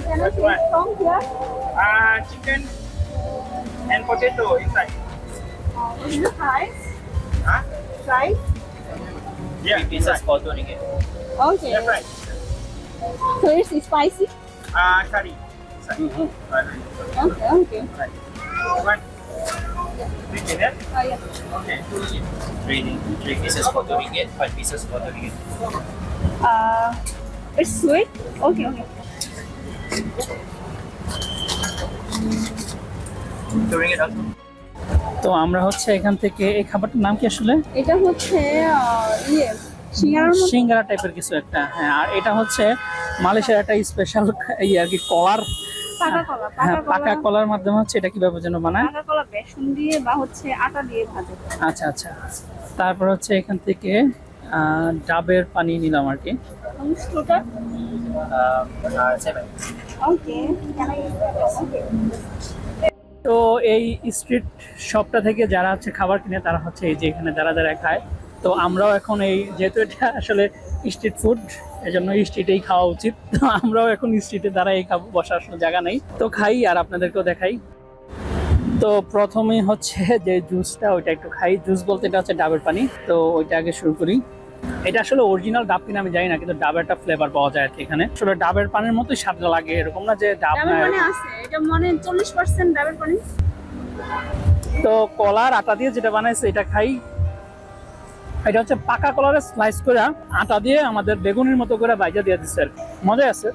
Can I take from here? Chicken and potato inside. Is it fries? Huh? Fries? Yeah, Pieces for 20 ringgit. Okay. Yeah, right. So it's spicy? Curry. Inside. Okay, okay. Right. One. Chicken, yeah? Oh, yeah. Okay. 2 ringgit. 3 pieces for 2 ringgit, 5 pieces for 2 ringgit. It's sweet? Okay, okay. 2 ringgit also. তো আমরা হচ্ছে এখান থেকে এই খাবারটার নাম কি আসলে? এটা হচ্ছে সিঙ্গারার মতো। সিঙ্গারা টাইপের কিছু একটা, হ্যাঁ। আর এটা হচ্ছে মালয়েশিয়ার একটা স্পেশাল এই আর কি কলার, পাকা কলা, হ্যাঁ, পাকা কলার মাধ্যমে হচ্ছে এটা কিভাবে যেন বানায়। পাকা কলা বেসন দিয়ে বা হচ্ছে আটা দিয়ে ভাজে। আচ্ছা আচ্ছা। তারপর হচ্ছে এখান থেকে ডাবের পানি নিলাম আর কি। টোটাল 7. ওকে। ক্যান আই ওকে। তো এই স্ট্রিট শপটা থেকে যারা হচ্ছে খাবার কিনে তারা হচ্ছে এই যে এখানে যারা যারা খায়। তো আমরাও এখন এই যেহেতু এটা আসলে স্ট্রিট ফুড, এই জন্য স্ট্রিটেই খাওয়া উচিত। তো আমরাও এখন স্ট্রিটে দাঁড়াই খাবো, বসার আসলে জায়গা নেই, তো খাই আর আপনাদেরকেও দেখাই। তো প্রথমেই হচ্ছে যে জুসটা ওইটা একটু খাই। জুস বলতে এটা হচ্ছে ডাবের পানি, তো ওইটা আগে শুরু করি। এটা আসলে অরিজিনাল ডাব কিনা আমি জানি না, কিন্তু ডাবের একটা ফ্লেভার পাওয়া যায় আর কি এখানে। আসলে ডাবের পানির মতোই স্বাদ লাগে, এরকম না যে ডাব ডাবের না। পানি আছে, এটা মানে 40% ডাবের পানি। তো কলার আটা দিয়ে যেটা বানাইছে এটা খাই। এটা হচ্ছে পাকা কলারে স্লাইস করে আটা দিয়ে আমাদের বেগুনের মতো করে ভাজা দিয়ে দিচ্ছে আর কি। মজা আছে।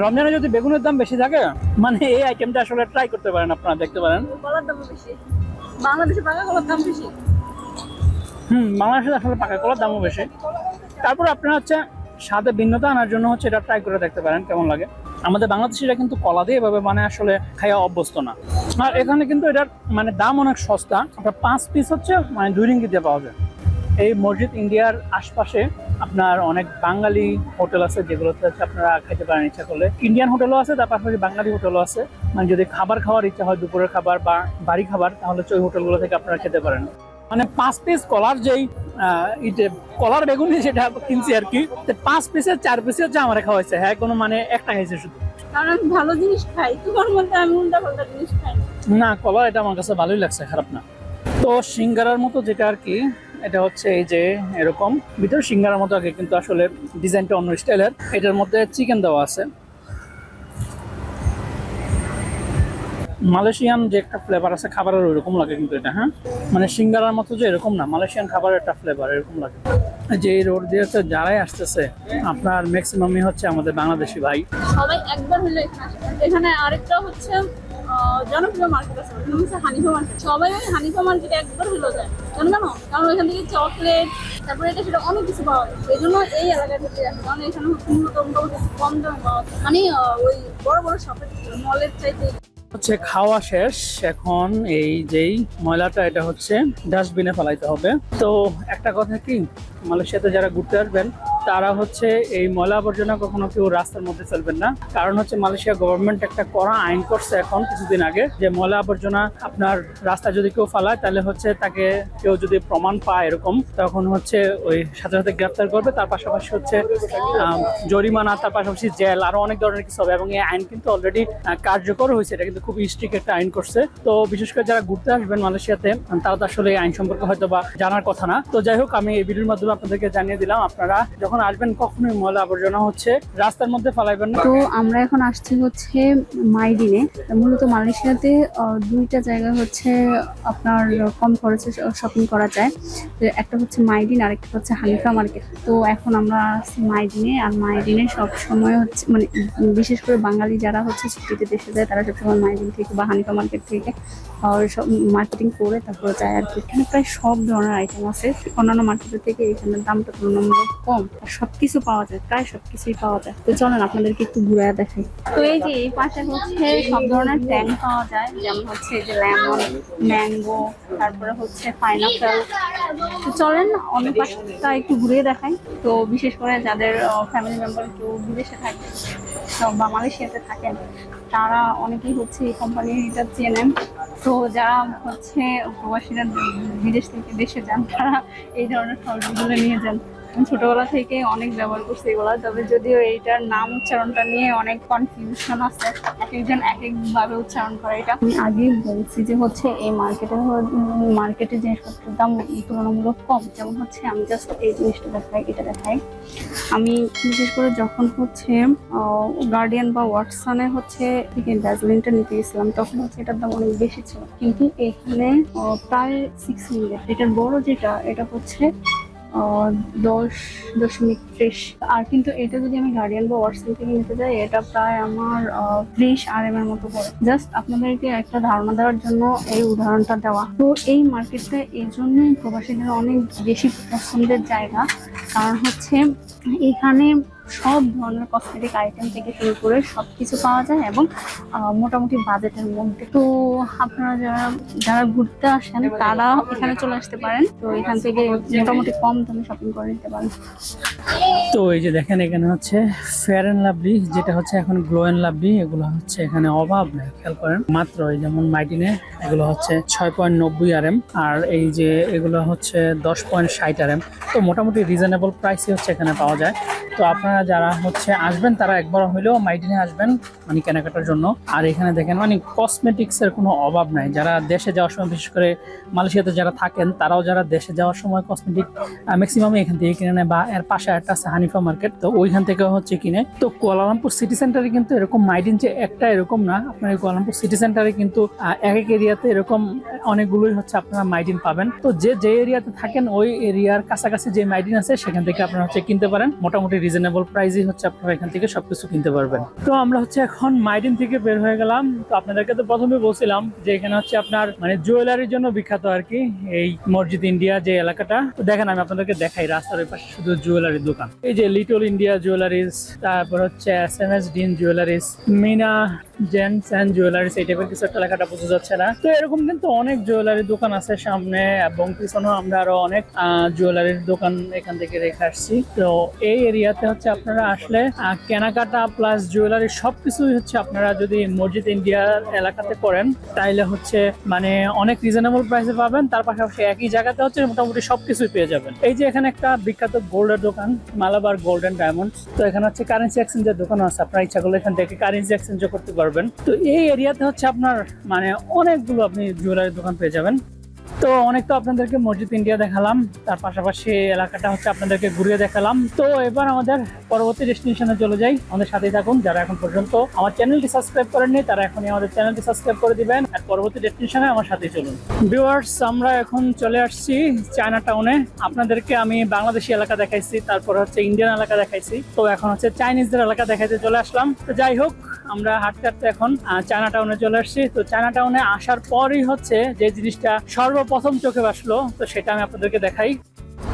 রমজানে যদি বেগুনের দাম বেশি থাকে, মানে এই আইটেমটা আসলে ট্রাই করতে পারেন, আপনারা দেখতে পারেন। কলার দাম বেশি, বাংলাদেশে পাকা কলার দাম বেশি। বাংলাদেশে আসলে পাকা কলার দামও বেশি। তারপর আপনারা হচ্ছে স্বাদে ভিন্নতা আনার জন্য হচ্ছে এটা ট্রাই করে দেখতে পারেন কেমন লাগে। আমাদের বাংলাদেশিরা কিন্তু কলা দিয়ে এভাবে মানে আসলে খাইয়া অভ্যস্ত না। আর এখানে কিন্তু এটার মানে দাম অনেক সস্তা। আপনার 5 পিস হচ্ছে মানে 2 রিঙ্গিত দিয়ে পাওয়া যায়। এই মসজিদ ইন্ডিয়ার আশপাশে আপনার অনেক বাঙালি হোটেল আছে, যেগুলোতে হচ্ছে আপনারা খেতে পারেন ইচ্ছা করলে। ইন্ডিয়ান হোটেলও আছে, তার পাশাপাশি বাঙালি হোটেলও আছে। মানে যদি খাবার খাওয়ার ইচ্ছা হয়, দুপুরের খাবার বা বাড়ি খাবার, তাহলে ওই হোটেলগুলো থেকে আপনারা খেতে পারেন। মানে 5 পিস কলার যেই কলার বেগুনি সেটা কিনছি আর কি। 5 পিসের 4 পিসে হচ্ছে আমার খাওয়া হয়েছে। হ্যাঁ, কোনো মানে একটা খাইছে শুধু। কারণ আমি ভালো জিনিস খাই, তোমার মধ্যে আমি উল্টা পাল্টা জিনিস খাই না, কলা এটা আমার কাছে ভালোই লাগছে, খারাপ না। তো সিঙ্গারার মতো যেটা আর কি, এটা হচ্ছে এই যে এরকম ভিতরে সিঙ্গারার মতো আগে, কিন্তু আসলে ডিজাইনটা অন্য স্টাইলের। এটার মধ্যে চিকেন দেওয়া আছে। মালয়েশিয়ান যে একটা ফ্লেভার আছে খাবারের, ওইরকম লাগে কিন্তু এটা। হ্যাঁ, মানে সিঙ্গারার মতো যে এরকম না, মালয়েশিয়ান খাবারের একটা ফ্লেভার এরকম লাগে। যে এই রোড দিয়ে তো যারাই আসতেছে আপনার ম্যাক্সিমামই হচ্ছে আমাদের বাংলাদেশি ভাই। সবাই একবার হলো এখানে আসে। এখানে আরেকটা হচ্ছে জনপ্রিয় মার্কেট আছে, ওখানে হচ্ছে হানিফা মার্কেট। সবাই ওই হানিফা মার্কেটে একবার হলো যায়, জানো কেন? কারণ ওইখান থেকে চকলেট, তারপরে এটা সেটা অনেক কিছু পাওয়া যায়। এই জন্য এই এলাকায় থেকে আসে, কারণ এখানে হচ্ছে মূলত মোটামুটি কম দামে পাওয়া যায়। মানে ওই বড় বড় শপের মলের চাইতে হচ্ছে খাওয়া শেষ, এখন এই যেই ময়লাটা এটা হচ্ছে ডাস্টবিনে ফেলাইতে হবে। তো একটা কথা কি, মালয়েশিয়াতে যারা ঘুরতে আসবেন তারা হচ্ছে এই ময়লা আবর্জনা কখনো কেউ রাস্তার মধ্যে ফেলবেন না। কারণ হচ্ছে মালয়েশিয়া গভর্নমেন্ট একটা কড়া আইন করছে এখন কিছুদিন আগে, যে ময়লা আবর্জনা আপনার রাস্তায় যদি কেউ ফেলায় তাহলে হচ্ছে তাকে কেউ যদি প্রমাণ পায় এরকম, তখন হচ্ছে ওই সাথে সাথে গ্রেফতার করবে। তার পাশাপাশি হচ্ছে জরিমানা, তার পাশাপাশি জেল, আরো অনেক ধরনের কিছু হবে। এবং এই আইন কিন্তু অলরেডি কার্যকর হয়েছে, এটা কিন্তু খুব স্ট্রিক্ট একটা আইন করছে। তো বিশেষ করে যারা ঘুরতে আসবেন মালয়েশিয়াতে তারা তো আসলে এই আইন সম্পর্কে হয়তো বা জানার কথা না। তো যাই হোক, আমি এই ভিডিওর মাধ্যমে আপনাদেরকে জানিয়ে দিলাম, আপনারা যখন আসবেন কখনোই ময়লা আবর্জনা হচ্ছে রাস্তার মধ্যে ফেলাইবেন না। তো আমরা এখন আসছি হচ্ছে মাইডিনে। মূলত মালয়েশিয়াতে দুইটা জায়গা হচ্ছে আপনার কম খরচে শপিং করা যায়। তো একটা হচ্ছে মাইডিন আর একটা হচ্ছে হানিফা মার্কেট। তো এখন আমরা আসছি মাইডিনে। আর মাইডিনে সব সময় হচ্ছে মানে বিশেষ করে বাঙালি যারা হচ্ছে ছুটিতে দেশে যায় তারা সবসময় মাইডিন থেকে বা হানিফা মার্কেট থেকে সব মার্কেটিং করে তারপরে যায় আর কি। এখানে প্রায় সব ধরনের আইটেম আছে, অন্যান্য মার্কেটের থেকে এখানের দামটা তুলনামূলক কম। সবকিছু পাওয়া যায়, প্রায় সবকিছুই পাওয়া যায়। তো চলেন আপনাদেরকে একটু ঘুরে দেখাই। তো এই যে এই পাশে হচ্ছে সব ধরনের ট্যাং পাওয়া যায়, যেমন হচ্ছে এই যে লেমন, ম্যাঙ্গো, তারপরে হচ্ছে পাইনাপেল। তো চলেন অন্য পাশটা একটু ঘুরে দেখাই। তো বিশেষ করে যাদের ফ্যামিলি মেম্বার কেউ বিদেশে থাকে বা মালয়েশিয়াতে থাকেন তারা অনেকেই হচ্ছে এই কোম্পানিটা চেনেন। তো যারা হচ্ছে প্রবাসীরা বিদেশ থেকে দেশে যান তারা এই ধরনের ফলগুলো নিয়ে যান। ছোটবেলা থেকে অনেক ব্যবহার করছে এগুলা, তবে যদিও এইটার নাম উচ্চারণটা নিয়ে অনেক কনফিউশন আছে, এক একজন এক এক ভাবে উচ্চারণ করে। এটা আমি আগেই বলছি যে হচ্ছে এই মার্কেটে জিনিসপত্রের দাম তুলনামূলক কম। যেমন হচ্ছে আমি জাস্ট এই জিনিসটা দেখাই, এটা দেখাই। আমি বিশেষ করে যখন হচ্ছে গার্ডিয়ান বা ওয়াটসনে হচ্ছে ভ্যাসলিনটা নিতে গেছিলাম তখন হচ্ছে এটার দাম অনেক বেশি ছিল, কিন্তু এখানে প্রায় 600। এটার বড় যেটা এটা হচ্ছে 10.30। আর কিন্তু এটা যদি আমি গার্ডিয়ান বা ওয়াটসন থেকে নিতে যাই এটা প্রায় আমার 30 RM এর মতো পড়ে। জাস্ট আপনাদেরকে একটা ধারণা দেওয়ার জন্য এই উদাহরণটা দেওয়া। তো এই মার্কেটটা এই জন্যই প্রবাসীদের অনেক বেশি পছন্দের জায়গা, কারণ হচ্ছে এখানে সব ধরনের কসমেটিক আইটেম থেকে শুরু করে সবকিছু পাওয়া যায় এবং মোটামুটি বাজেটের মধ্যে। তো আপনারা যারা ঘুরতে আসেন তারা এখানে চলে আসতে পারেন। তো এখান থেকে মোটামুটি কম দামে শপিং করে নিতে পারেন। তো এই যে দেখেন এখানে হচ্ছে ফেয়ার এন্ড লাভলি, যেটা হচ্ছে এখন গ্লো এন্ড লাভলি, এগুলো হচ্ছে এখানে অভাব নেই। খেয়াল করেন মাত্র এই যেমন মাইটিনে এগুলো হচ্ছে 6.90 RM, আর এই যে এগুলো হচ্ছে 10.60 RM। তো মোটামুটি রিজনেবল প্রাইসে হচ্ছে এখানে পাওয়া যায়। তো আপনারা যারা হচ্ছে আসবেন তারা একবার হইলেও মাইডিনে আসবেন মানে কেনাকাটার জন্য। আর এখানে দেখেন মানে কসমেটিক্সের কোনো অভাব নাই। যারা দেশে যাওয়ার সময়, বিশেষ করে মালয়েশিয়াতে যারা থাকেন তারাও যারা দেশে যাওয়ার সময় কসমেটিক ম্যাক্সিমামই এখান থেকে কিনে নেয়, বা এর পাশে একটা আছে হানিফা মার্কেট, তো ওইখান থেকে হচ্ছে কিনে। তো কুয়ালালামপুর সিটি সেন্টারে কিন্তু এরকম মাইডিন যে একটা এরকম না, আপনার এই কুয়ালালামপুর সিটি সেন্টারে কিন্তু এক এক এরিয়াতে এরকম অনেকগুলোই হচ্ছে আপনারা মাইডিন পাবেন। তো যে এরিয়াতে থাকেন ওই এরিয়ার কাছাকাছি যে মাইডিন আছে সেখান থেকে আপনারা হচ্ছে কিনতে পারেন। মোটামুটি রিজনেবল প্রাইসই হচ্ছে আপনারা এখান থেকে সবকিছু কিনতে পারবেন। তো আমরা হচ্ছে এখন মাইডিন থেকে বের হয়ে গেলাম। তো আপনাদেরকে তো প্রথমে বলছিলাম যে এখানে হচ্ছে আপনার মানে জুয়েলারির জন্য বিখ্যাত আর কি, এই মসজিদ ইন্ডিয়া যে এলাকাটা। তো দেখেন আমি আপনাদেরকে দেখাই, রাস্তার ওই পাশে শুধু জুয়েলারির দোকান। এই যে লিটল ইন্ডিয়া জুয়েলারিজ, তারপর হচ্ছে SMS ডিন jewelleries, Mina gents and jewelleries, এই টাইপের কিছু একটা লেখাটা বোঝা যাচ্ছে না। তো এরকম কিন্তু অনেক জুয়েলারির দোকান আছে সামনে, এবং পিছনেও আমরা আরো অনেক জুয়েলারির দোকান এখান থেকে রেখে আসছি। তো এই এরিয়াতে হচ্ছে আপনারা আসলে কেনাকাটা প্লাস জুয়েলারি সবকিছুই হচ্ছে আপনারা যদি মসজিদ ইন্ডিয়ার এলাকাতে করেন তাইলে হচ্ছে মানে অনেক রিজনেবল প্রাইসে পাবেন। তার পাশাপাশি একই জায়গাতে হচ্ছে মোটামুটি সবকিছুই পেয়ে যাবেন। এই যে এখানে একটা বিখ্যাত গোল্ডের দোকান, মালাবার গোল্ড এন্ড ডায়মন্ডস। তো এখানে হচ্ছে কারেন্সি এক্সচেঞ্জের দোকান আছে, আপনারা ইচ্ছা করলে এখান থেকে কারেন্সি এক্সচেঞ্জও করতে পারবেন। তো এই এরিয়াতে হচ্ছে আপনার মানে অনেকগুলো আপনি জুয়েলারির দোকান পেয়ে যাবেন। তো অনেক তো আপনাদেরকে মসজিদ ইন্ডিয়া দেখালাম, তার পাশাপাশি এই এলাকাটা হচ্ছে আপনাদেরকে ঘুরিয়ে দেখালাম। তো এবার আমাদের পরবর্তী ডেস্টিনেশনে চলে যাই। আমাদের সাথেই থাকুন। যারা এখন পর্যন্ত আমার চ্যানেলটি সাবস্ক্রাইব করেননি তারা এখনই আমাদের চ্যানেলটি সাবস্ক্রাইব করে দিবেন আর পরবর্তী ডেস্টিনেশনে আমার সাথেই চলুন। ভিউয়ার্স, আমরা এখন চলে আসছি চায়না টাউনে। আপনাদেরকে আমি বাংলাদেশি এলাকা দেখাইছি, তারপর হচ্ছে ইন্ডিয়ান এলাকা দেখাইছি, তো এখন হচ্ছে চাইনিজদের এলাকা দেখাইতে চলে আসলাম। তো যাই হোক, আমরা হাঁটতে হাঁটতে এখন চায়না টাউনে চলে আসছি। তো চায়না টাউনে আসার পরই হচ্ছে যে জিনিসটা সর্বপ্রথম চোখে আসলো, তো সেটা আমি আপনাদেরকে দেখাই।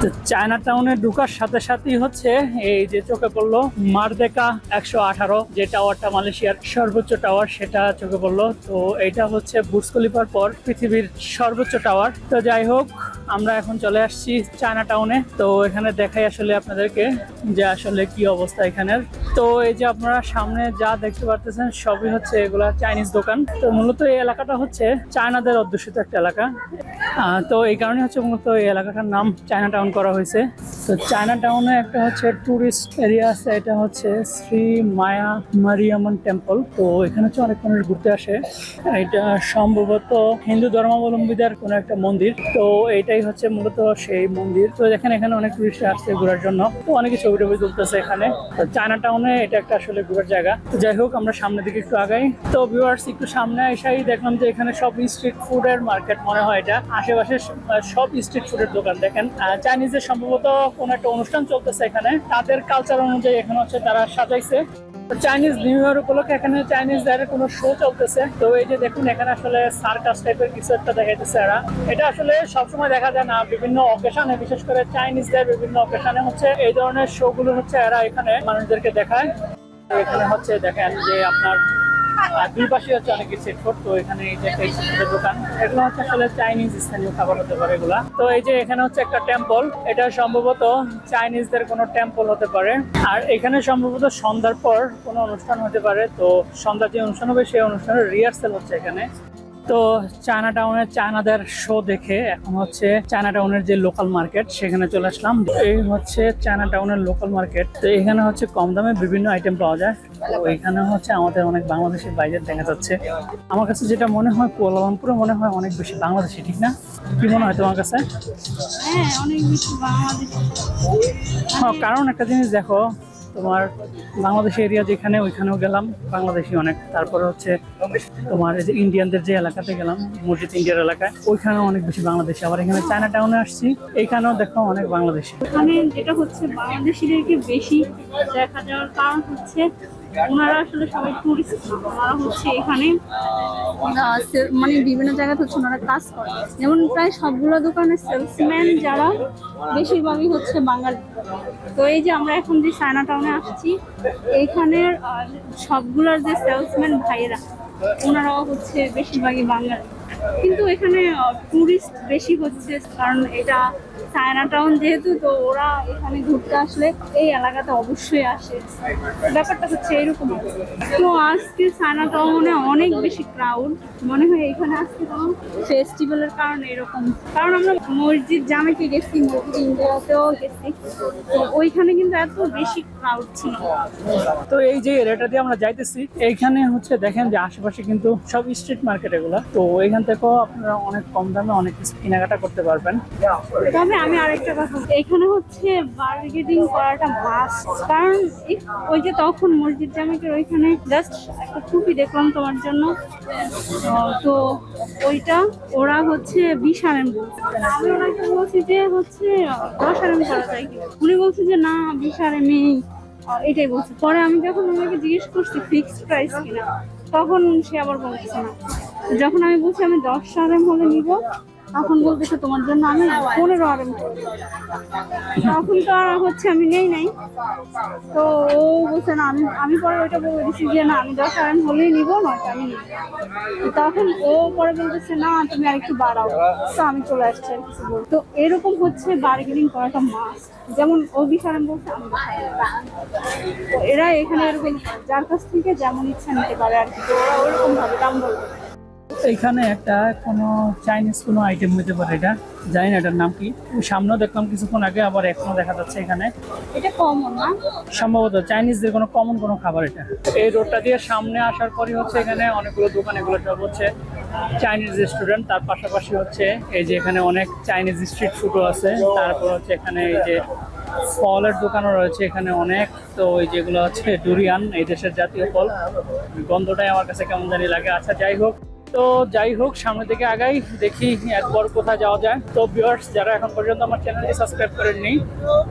তো চায়না টাউনে ঢুকার সাথে সাথেই হচ্ছে এই যে চোখে পড়লো মারদেকা 118, যে টাওয়ারটা মালয়েশিয়ার সর্বোচ্চ টাওয়ার, সেটা চোখে পড়লো। তো এইটা হচ্ছে বুর্জ খলিফার পর পৃথিবীর সর্বোচ্চ টাওয়ার। তো যাই হোক, আমরা এখন চলে আসছি চায়না টাউনে। তো এখানে দেখাই আসলে আপনাদেরকে যে আসলে কি অবস্থা এখানের। তো এই যে আপনারা সামনে যা দেখতে পারতেছেন সবই হচ্ছে এগুলা চাইনিজ দোকান। তো মূলত এই এলাকাটা হচ্ছে চায়নাদের অধ্যুষিত একটা এলাকা। তো এই কারণে হচ্ছে মূলত এই এলাকাটার নাম চায়না টাউন করা হয়েছে। তো চায়না টাউনে একটা হচ্ছে টুরিস্ট এরিয়া আছে, এটা হচ্ছে শ্রী মায়া মারিয়ামন টেম্পল। তো এখানে হচ্ছে অনেক মানুষ ঘুরতে আসে। এটা সম্ভবত হিন্দু ধর্মাবলম্বীদের কোনো একটা মন্দির। তো এইটাই হচ্ছে মূলত সেই মন্দির। তো দেখেন এখানে অনেক টুরিস্ট আসছে ঘোরার জন্য, তো অনেকে ছবি টবি তুলতেছে এখানে। তো চায়না টাউনে এটা একটা আসলে ঘোরার জায়গা। তো যাই হোক, আমরা সামনের দিকে একটু আগাই। তো ভিউয়ার্স, একটু সামনে এসেই দেখলাম যে এখানে সব স্ট্রিট ফুডের মার্কেট মনে হয়। এটা আশেপাশে সব স্ট্রিট ফুডের দোকান। দেখেন চাইনিজদের সম্ভবত কোনো একটা অনুষ্ঠান চলতেছে এখানে, তাদের কালচার অনুযায়ী এখানে হচ্ছে তারা সাজাইছে। চাইনিজ নিউ ইয়ার উপলক্ষে এখানে চাইনিজদের কোনো শো চলতেছে। তো এই যে দেখুন, এখানে আসলে সার্কাস টাইপের কিছু একটা দেখাইতেছে এরা। এটা আসলে সবসময় দেখা যায় না, বিভিন্ন অকেশনে, বিশেষ করে চাইনিজদের বিভিন্ন অকেশনে হচ্ছে এই ধরনের শো গুলো হচ্ছে এরা এখানে মানুষদেরকে দেখায়। এখানে হচ্ছে দেখেন যে আপনার দুই পাশে হচ্ছে অনেক স্ট্রিট ফুড। তো এখানে এই যে একটা স্ট্রিট ফুডের দোকান, এগুলো হচ্ছে আসলে চাইনিজ স্থানীয় খাবার হতে পারে এগুলা। তো এই যে এখানে হচ্ছে একটা টেম্পল, এটা সম্ভবত চাইনিজদের কোনো টেম্পল হতে পারে। আর এখানে সম্ভবত সন্ধ্যার পর কোনো অনুষ্ঠান হতে পারে। তো সন্ধ্যার যে অনুষ্ঠান হবে সেই অনুষ্ঠানের রিহার্সাল হচ্ছে এখানে। তো চায়না টাউনের চায়নাদের শো দেখে এখন হচ্ছে চায়না টাউনের যে লোকাল মার্কেট সেখানে চলে আসলাম। এই হচ্ছে চায়না টাউনের লোকাল মার্কেট। তো এখানে হচ্ছে কম দামে বিভিন্ন আইটেম পাওয়া যায়। তো এখানে হচ্ছে আমাদের অনেক বাংলাদেশি বাইরের দেখা যাচ্ছে। আমার কাছে যেটা মনে হয়, কুয়ালালামপুরে মনে হয় অনেক বেশি বাংলাদেশি, ঠিক না? কি মনে হয় তোমার কাছে? হ্যাঁ, অনেক বেশি বাংলাদেশি। হ্যাঁ, কারণ একটা জিনিস দেখো, তোমার বাংলাদেশি এরিয়া যেখানে, ওইখানেও গেলাম বাংলাদেশি অনেক। তারপরে হচ্ছে তোমার এই যে ইন্ডিয়ানদের যে এলাকাতে গেলাম, মসজিদ ইন্ডিয়ার এলাকায়, ওইখানেও অনেক বেশি বাংলাদেশি। আবার এখানে চায়না টাউনে আসছি, এইখানেও দেখো অনেক বাংলাদেশি। এখানে যেটা হচ্ছে বাংলাদেশিদেরকে বেশি দেখা যাওয়ার কারণ হচ্ছে ওনারা আসলে সবাই টুরিস্ট। ওনারা হচ্ছে এখানে মানে বিভিন্ন জায়গাতে হচ্ছে ওনারা কাজ করে। যেমন প্রায় সবগুলো দোকানের সেলসম্যান যারা বেশিরভাগই হচ্ছে বাঙালি। তো এই যে আমরা এখন যে চায়না টাউনে আসছি, এইখানের সবগুলোর যে সেলসম্যান ভাইয়েরা, ওনারাও হচ্ছে বেশিরভাগই বাঙালি। কিন্তু এখানে টুরিস্ট বেশি হচ্ছে, কারণ এটা চায়না টাউন যেহেতু, তো ওরা এখানে ঘুরতে আসলে এই এলাকাতে অবশ্যই আসে। ব্যাপারটা হচ্ছে এরকম। তো আজকে চায়না টাউনে অনেক বেশি ক্রাউড। মনে হয় এখানে আজকে কোনো ফেস্টিভ্যালের কারণে এরকম। কারণ আমরা মসজিদ জামেতে গেছি, মসজিদ ইন্ডিয়াতেও গেছি, তো ওইখানে কিন্তু এত বেশি ক্রাউড ছিল। তো এই যে এরিয়াটা দিয়ে আমরা যাইতেছি, এইখানে হচ্ছে দেখেন যে আশেপাশে কিন্তু সব স্ট্রিট মার্কেট এগুলা। তো এখান থেকেও আপনারা অনেক কম দামে অনেক কিছু কেনাকাটা করতে পারবেন। তবে আমি আরেকটা কথা, এখানে হচ্ছে বার্গেনিং করাটা মাস্ট। কারণ ওই যে তখন মসজিদ জামেকের ওইখানে জাস্ট একটা টুপি দেখলাম তোমার জন্য, তো ওইটা ওরা হচ্ছে 20 RM বলছে। আমি ওনাকে বলছি যে হচ্ছে 10 RM করা যায় কি, উনি বলছে যে না 20 RM এটাই বলছে। পরে আমি যখন ওনাকে জিজ্ঞেস করছি ফিক্সড প্রাইস কিনা, তখন সে আবার বলছে না। যখন আমি বলছি আমি 10 RM হলে নিব, তখন বলতেছে তোমার জন্য আমি 15 RM। তখন তো আর হচ্ছে আমি নেই নাই। তো ও বলছে না, আমি পরে ওইটা বলে দিচ্ছি যে না আমি 10 RM হলেই নিবো, নয়তো আমি নিব। তখন ও পরে বলতেছে না তুমি আরেকটু বাড়াও। তো আমি চলে আসছি আর কিছু বলবো। তো এরকম হচ্ছে বার্গেনিং করাটা মাস্ট। যেমন ও 20 RM বলছে, আমি 10 RM। তো এরা এখানে এরকম যার কাছ থেকে যেমন ইচ্ছা নিতে পারে আর কি। তো ওরা ওরকম ভাবে দাম বলবে। এইখানে একটা কোনো চাইনিজ কোনো আইটেম হতে পারে এটা। জানি না এটার নাম কি। সামনেও দেখলাম কিছুক্ষণ আগে, আবার এখনো দেখা যাচ্ছে এখানে। এটা কমন না? সম্ভবত চাইনিজদের কোনো কমন কোনো খাবার এটা। এই রোডটা দিয়ে সামনে আসার পরই হচ্ছে এখানে অনেকগুলো দোকান, এগুলো সব হচ্ছে চাইনিজ রেস্টুরেন্ট। তার পাশাপাশি হচ্ছে এই যে এখানে অনেক চাইনিজ স্ট্রিট ফুডও আছে। তারপর হচ্ছে এখানে এই যে ফলের দোকানও রয়েছে এখানে অনেক। তো ওই যেগুলো হচ্ছে ডুরিয়ান, এই দেশের জাতীয় ফল, গন্ধটাই আমার কাছে কেমন জানি লাগে। আচ্ছা যাই হোক সামনের দিকে আগাই, দেখি এরপর কোথায় যাওয়া যায়। তো ভিউয়ার্স, যারা এখন পর্যন্ত আমার চ্যানেলটি সাবস্ক্রাইব করেননি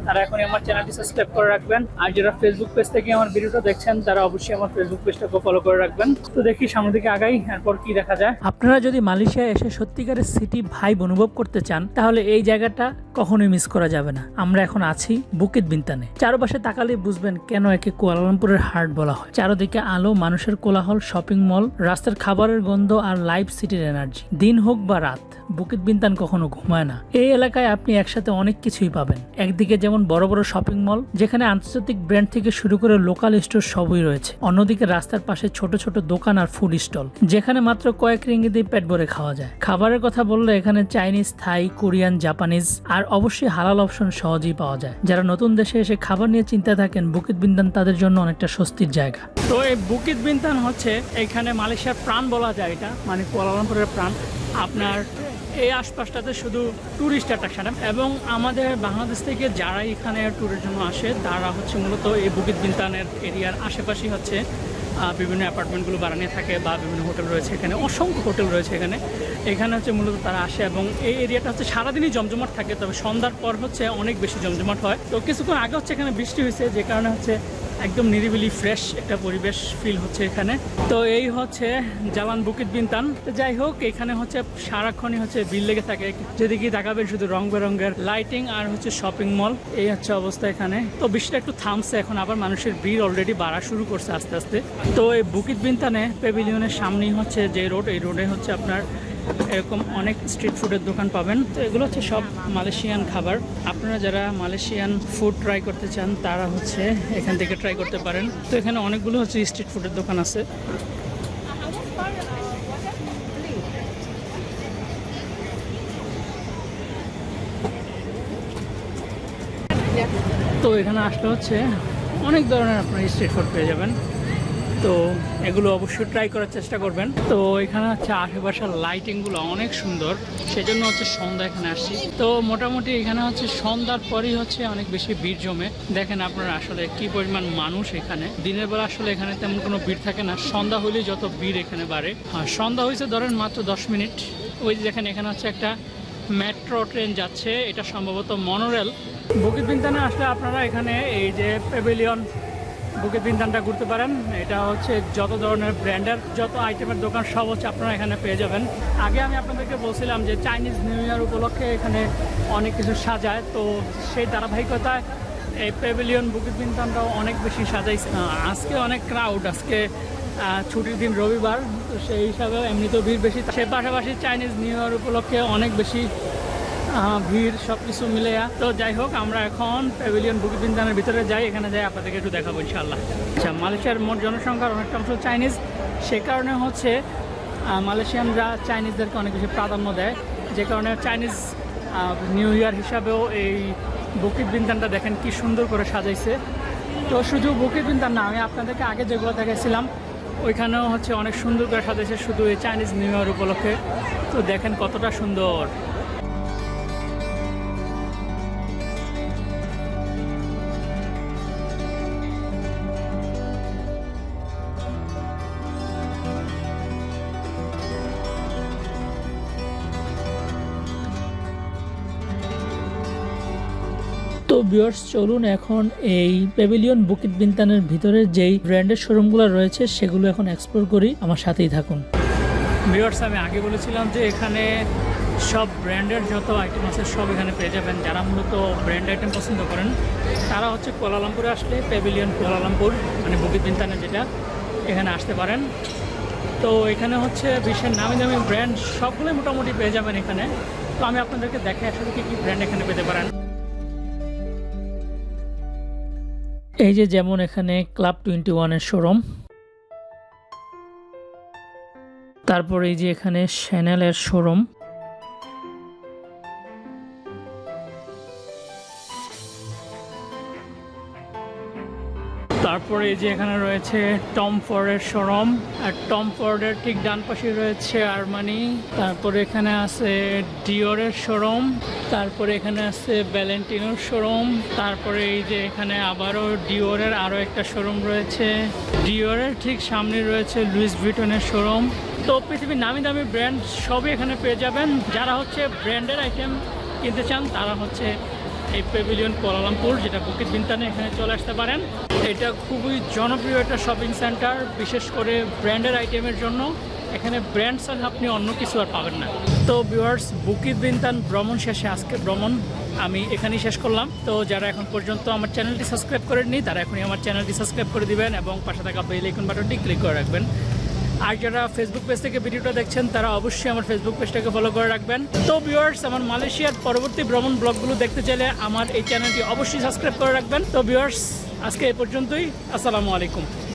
তারা এখনই আমার চ্যানেলটি সাবস্ক্রাইব করে রাখবেন। আর যারা ফেসবুক পেজ থেকে আমার ভিডিওটা দেখছেন তারা অবশ্যই আমার ফেসবুক পেজটাকে ফলো করে রাখবেন। তো দেখি সামনের দিকে আগাই, এরপর কি দেখা যায়। আপনারা যদি মালয়েশিয়ায় এসে সত্যিকারের সিটি ভাইব অনুভব করতে চান তাহলে এই জায়গাটা কখনোই মিস করা যাবে না। আমরা এখন আছি বুকিত বিন্তানে। চারপাশে তাকালে বুঝবেন কেন একে কুয়ালালামপুরের হার্ট বলা হয়। চারদিকে আলো, মানুষের কোলাহল, শপিং মল, রাস্তার খাবারের গন্ধ আর লাইভ সিটির এনার্জি। দিন হোক বা রাত, বুকিত বিন্তান কখনো ঘুমায় না। এই এলাকায় আপনি একসাথে অনেক কিছুই পাবেন। একদিকে যেমন বড় বড় শপিং মল, যেখানে আন্তর্জাতিক ব্র্যান্ড থেকে শুরু করে লোকাল স্টোর সবই রয়েছে। অন্যদিকে রাস্তার পাশে ছোট ছোট দোকান আর ফুড স্টল, যেখানে মাত্র কয়েক রিঙ্গিতেই পেট ভরে খাওয়া যায়। খাবারের কথা বললে এখানে চাইনিজ, থাই, কোরিয়ান, জাপানিজ আর অবশ্যই হালাল অপশন সহজেই পাওয়া যায়। যারা নতুন দেশে এসে খাবার নিয়ে চিন্তা থাকেন, বুকিত বিন্তান তাদের জন্য অনেকটা স্বস্তির জায়গা। তো এই বুকিত বিন্তান হচ্ছে এখানে মালয়েশিয়ার প্রাণ বলা যায়, এটা মানে কুয়ালালামপুরের প্রাণ। আপনার এই আশপাশটাতে শুধু ট্যুরিস্ট অ্যাট্রাকশন, এবং আমাদের বাংলাদেশ থেকে যারা এখানে ট্যুরের জন্য আসে তারা হচ্ছে মূলত এই বুকিত বিন্তানের এরিয়ার আশেপাশেই হচ্ছে বিভিন্ন অ্যাপার্টমেন্টগুলো বানানো থাকে, বা বিভিন্ন হোটেল রয়েছে এখানে, অসংখ্য হোটেল রয়েছে এখানে হচ্ছে মূলত তারা আসে। এবং এই এরিয়াটা হচ্ছে সারাদিনই জমজমাট থাকে, তবে সন্ধ্যার পর হচ্ছে অনেক বেশি জমজমাট হয়। তো কিছুক্ষণ আগে হচ্ছে এখানে বৃষ্টি হয়েছে, যে কারণে হচ্ছে একদম নিরিবিলি ফ্রেশ একটা পরিবেশ ফিল হচ্ছে এখানে। তো এই হচ্ছে জালান বুকিত বিন্তান। তো যাই হোক, এখানে হচ্ছে সারাক্ষণই হচ্ছে ভিড় লেগে থাকে, যেদিকে তাকাবেন শুধু রং বেরঙের লাইটিং আর হচ্ছে শপিং মল। এই হচ্ছে অবস্থা এখানে। তো বৃষ্টিটা একটু থামছে, এখন আবার মানুষের ভিড় অলরেডি বাড়া শুরু করছে আস্তে আস্তে। তো এই বুকিত বিন্তানে প্যাভিলিয়নের সামনেই হচ্ছে যে রোড, এই রোডে হচ্ছে আপনার এরকম অনেক স্ট্রিট ফুডের দোকান পাবেন। তো এগুলো হচ্ছে সব মালয়েশিয়ান খাবার। আপনারা যারা মালয়েশিয়ান ফুড ট্রাই করতে চান তারা হচ্ছে এখান থেকে ট্রাই করতে পারেন। তো এখানে অনেকগুলো হচ্ছে স্ট্রিট ফুডের দোকান আছে। তো এখানে আসলে হচ্ছে অনেক ধরনের আপনার স্ট্রিট ফুড পেয়ে যাবেন। তো এগুলো অবশ্যই ট্রাই করার চেষ্টা করবেন। তো এখানে হচ্ছে আশেপাশের লাইটিংগুলো অনেক সুন্দর, সেজন্য হচ্ছে সন্ধ্যা এখানে আসছি। তো মোটামুটি এখানে হচ্ছে সন্ধ্যার পরই হচ্ছে অনেক বেশি ভিড় জমে। দেখেন আপনারা আসলে কি পরিমাণ মানুষ এখানে। দিনের বেলা আসলে এখানে তেমন কোনো ভিড় থাকে না, সন্ধ্যা হলেই যত ভিড় এখানে বাড়ে। আর সন্ধ্যা হয়েছে ধরেন মাত্র 10 মিনিট। ওই যে দেখেন এখানে হচ্ছে একটা মেট্রো ট্রেন যাচ্ছে, এটা সম্ভবত মনোরেল। বুকিত বিন্তানে আসলে আপনারা এখানে এই যে প্যাভিলিয়ন বুকিত বিন্তানটা ঘুরতে পারেন। এটা হচ্ছে যত ধরনের ব্র্যান্ডের যত আইটেমের দোকান সব হচ্ছে আপনারা এখানে পেয়ে যাবেন। আগে আমি আপনাদেরকে বলছিলাম যে চাইনিজ নিউ ইয়ার উপলক্ষে এখানে অনেক কিছু সাজায়, তো সেই ধারাবাহিকতায় এই প্যাভিলিয়ন বুকিত বিন্তানটাও অনেক বেশি সাজাইছে। আজকে অনেক ক্রাউড, আজকে ছুটির দিন রবিবার, তো সেই হিসাবেও এমনিতেও ভিড় বেশি। সে পাশাপাশি চাইনিজ নিউ ইয়ার উপলক্ষে অনেক বেশি ভিড়, সব কিছু মিলে। তো যাই হোক, আমরা এখন প্যাভিলিয়ন বুকিত বিন্তানের ভিতরে যাই, এখানে যাই আপনাদেরকে একটু দেখাবো ইনশাআল্লাহ। আচ্ছা, মালয়েশিয়ার মোট জনসংখ্যার অনেকটা অংশ চাইনিজ, সে কারণে হচ্ছে মালয়েশিয়ানরা চাইনিজদেরকে অনেক বেশি প্রাধান্য দেয়, যে কারণে চাইনিজ নিউ ইয়ার হিসাবেও এই বুকিত বিন্তানটা দেখেন কি সুন্দর করে সাজাইছে। তো শুধু বুকিত বিন্তান না, আমি আপনাদেরকে আগে যেগুলো দেখাইছিলাম ওইখানেও হচ্ছে অনেক সুন্দর করে সাজাইছে শুধু এই চাইনিজ নিউ ইয়ার উপলক্ষে। তো দেখেন কতটা সুন্দর। তো ভিউয়ার্স, চলুন এখন এই প্যাভিলিয়ন বুকিত বিন্তানের ভিতরে যেই ব্র্যান্ডের শোরুমগুলো রয়েছে সেগুলো এখন এক্সপ্লোর করি, আমার সাথেই থাকুন। ভিউয়ার্স, আমি আগে বলেছিলাম যে এখানে সব ব্র্যান্ডের যত আইটেম আছে সব এখানে পেয়ে যাবেন। যারা মূলত ব্র্যান্ড আইটেম পছন্দ করেন তারা হচ্ছে কুয়ালালামপুরে আসলে প্যাভিলিয়ন কুয়ালালামপুর মানে বুকিত বিন্তানে যেটা, এখানে আসতে পারেন। তো এখানে হচ্ছে বিশ্বের নামি দামি ব্র্যান্ড সবগুলোই মোটামুটি পেয়ে যাবেন এখানে। তো আমি আপনাদেরকে দেখে আসলে কি ব্র্যান্ড এখানে পেতে পারেন। এই যে যেমন এখানে ক্লাব 21-এর শোরুম, তারপর এই যে এখানে শ্যানেলের শোরুম, তারপরে এই যে এখানে রয়েছে টম ফোর্ডের শোরুম, আর টম ফোর্ডের ঠিক ডান পাশে রয়েছে আরমানি। তারপরে এখানে আছে ডিওরের শোরুম, তারপরে এখানে আছে ভ্যালেন্টিনোর শোরুম। তারপরে এই যে এখানে আবারও ডিওরের আরও একটা শোরুম রয়েছে। ডিওরের ঠিক সামনে রয়েছে লুইস ভিটনের শোরুম। তো পৃথিবীর নামি দামি ব্র্যান্ড সবই এখানে পেয়ে যাবেন। যারা হচ্ছে ব্র্যান্ডের আইটেম কিনতে চান তারা হচ্ছে এই প্যাভিলিয়ন কুয়ালালামপুর, যেটা বুকিত বিনতানে, এখানে চলে আসতে পারেন। এটা খুবই জনপ্রিয় একটা শপিং সেন্টার, বিশেষ করে ব্র্যান্ডের আইটেমের জন্য। এখানে ব্র্যান্ড ছাড়া আপনি অন্য কিছু আর পাবেন না। তো ভিউয়ার্স, বুকিত বিনতান ভ্রমণ শেষে আজকের ভ্রমণ আমি এখানেই শেষ করলাম। তো যারা এখন পর্যন্ত আমার চ্যানেলটি সাবস্ক্রাইব করেননি তারা এখনই আমার চ্যানেলটি সাবস্ক্রাইব করে দিবেন এবং পাশে থাকা বেল আইকন বাটনটি ক্লিক করে রাখবেন। আর যারা ফেসবুক পেজ থেকে ভিডিওটা দেখছেন তারা অবশ্যই আমার ফেসবুক পেজটাকে ফলো করে রাখবেন। তো ভিউয়ার্স, আমার মালয়েশিয়ার পরবর্তী ভ্রমণ ব্লগগুলো দেখতে চাইলে আমার এই চ্যানেলটি অবশ্যই সাবস্ক্রাইব করে রাখবেন। তো ভিউয়ার্স, আজকে এই পর্যন্তই। আসসালামু আলাইকুম।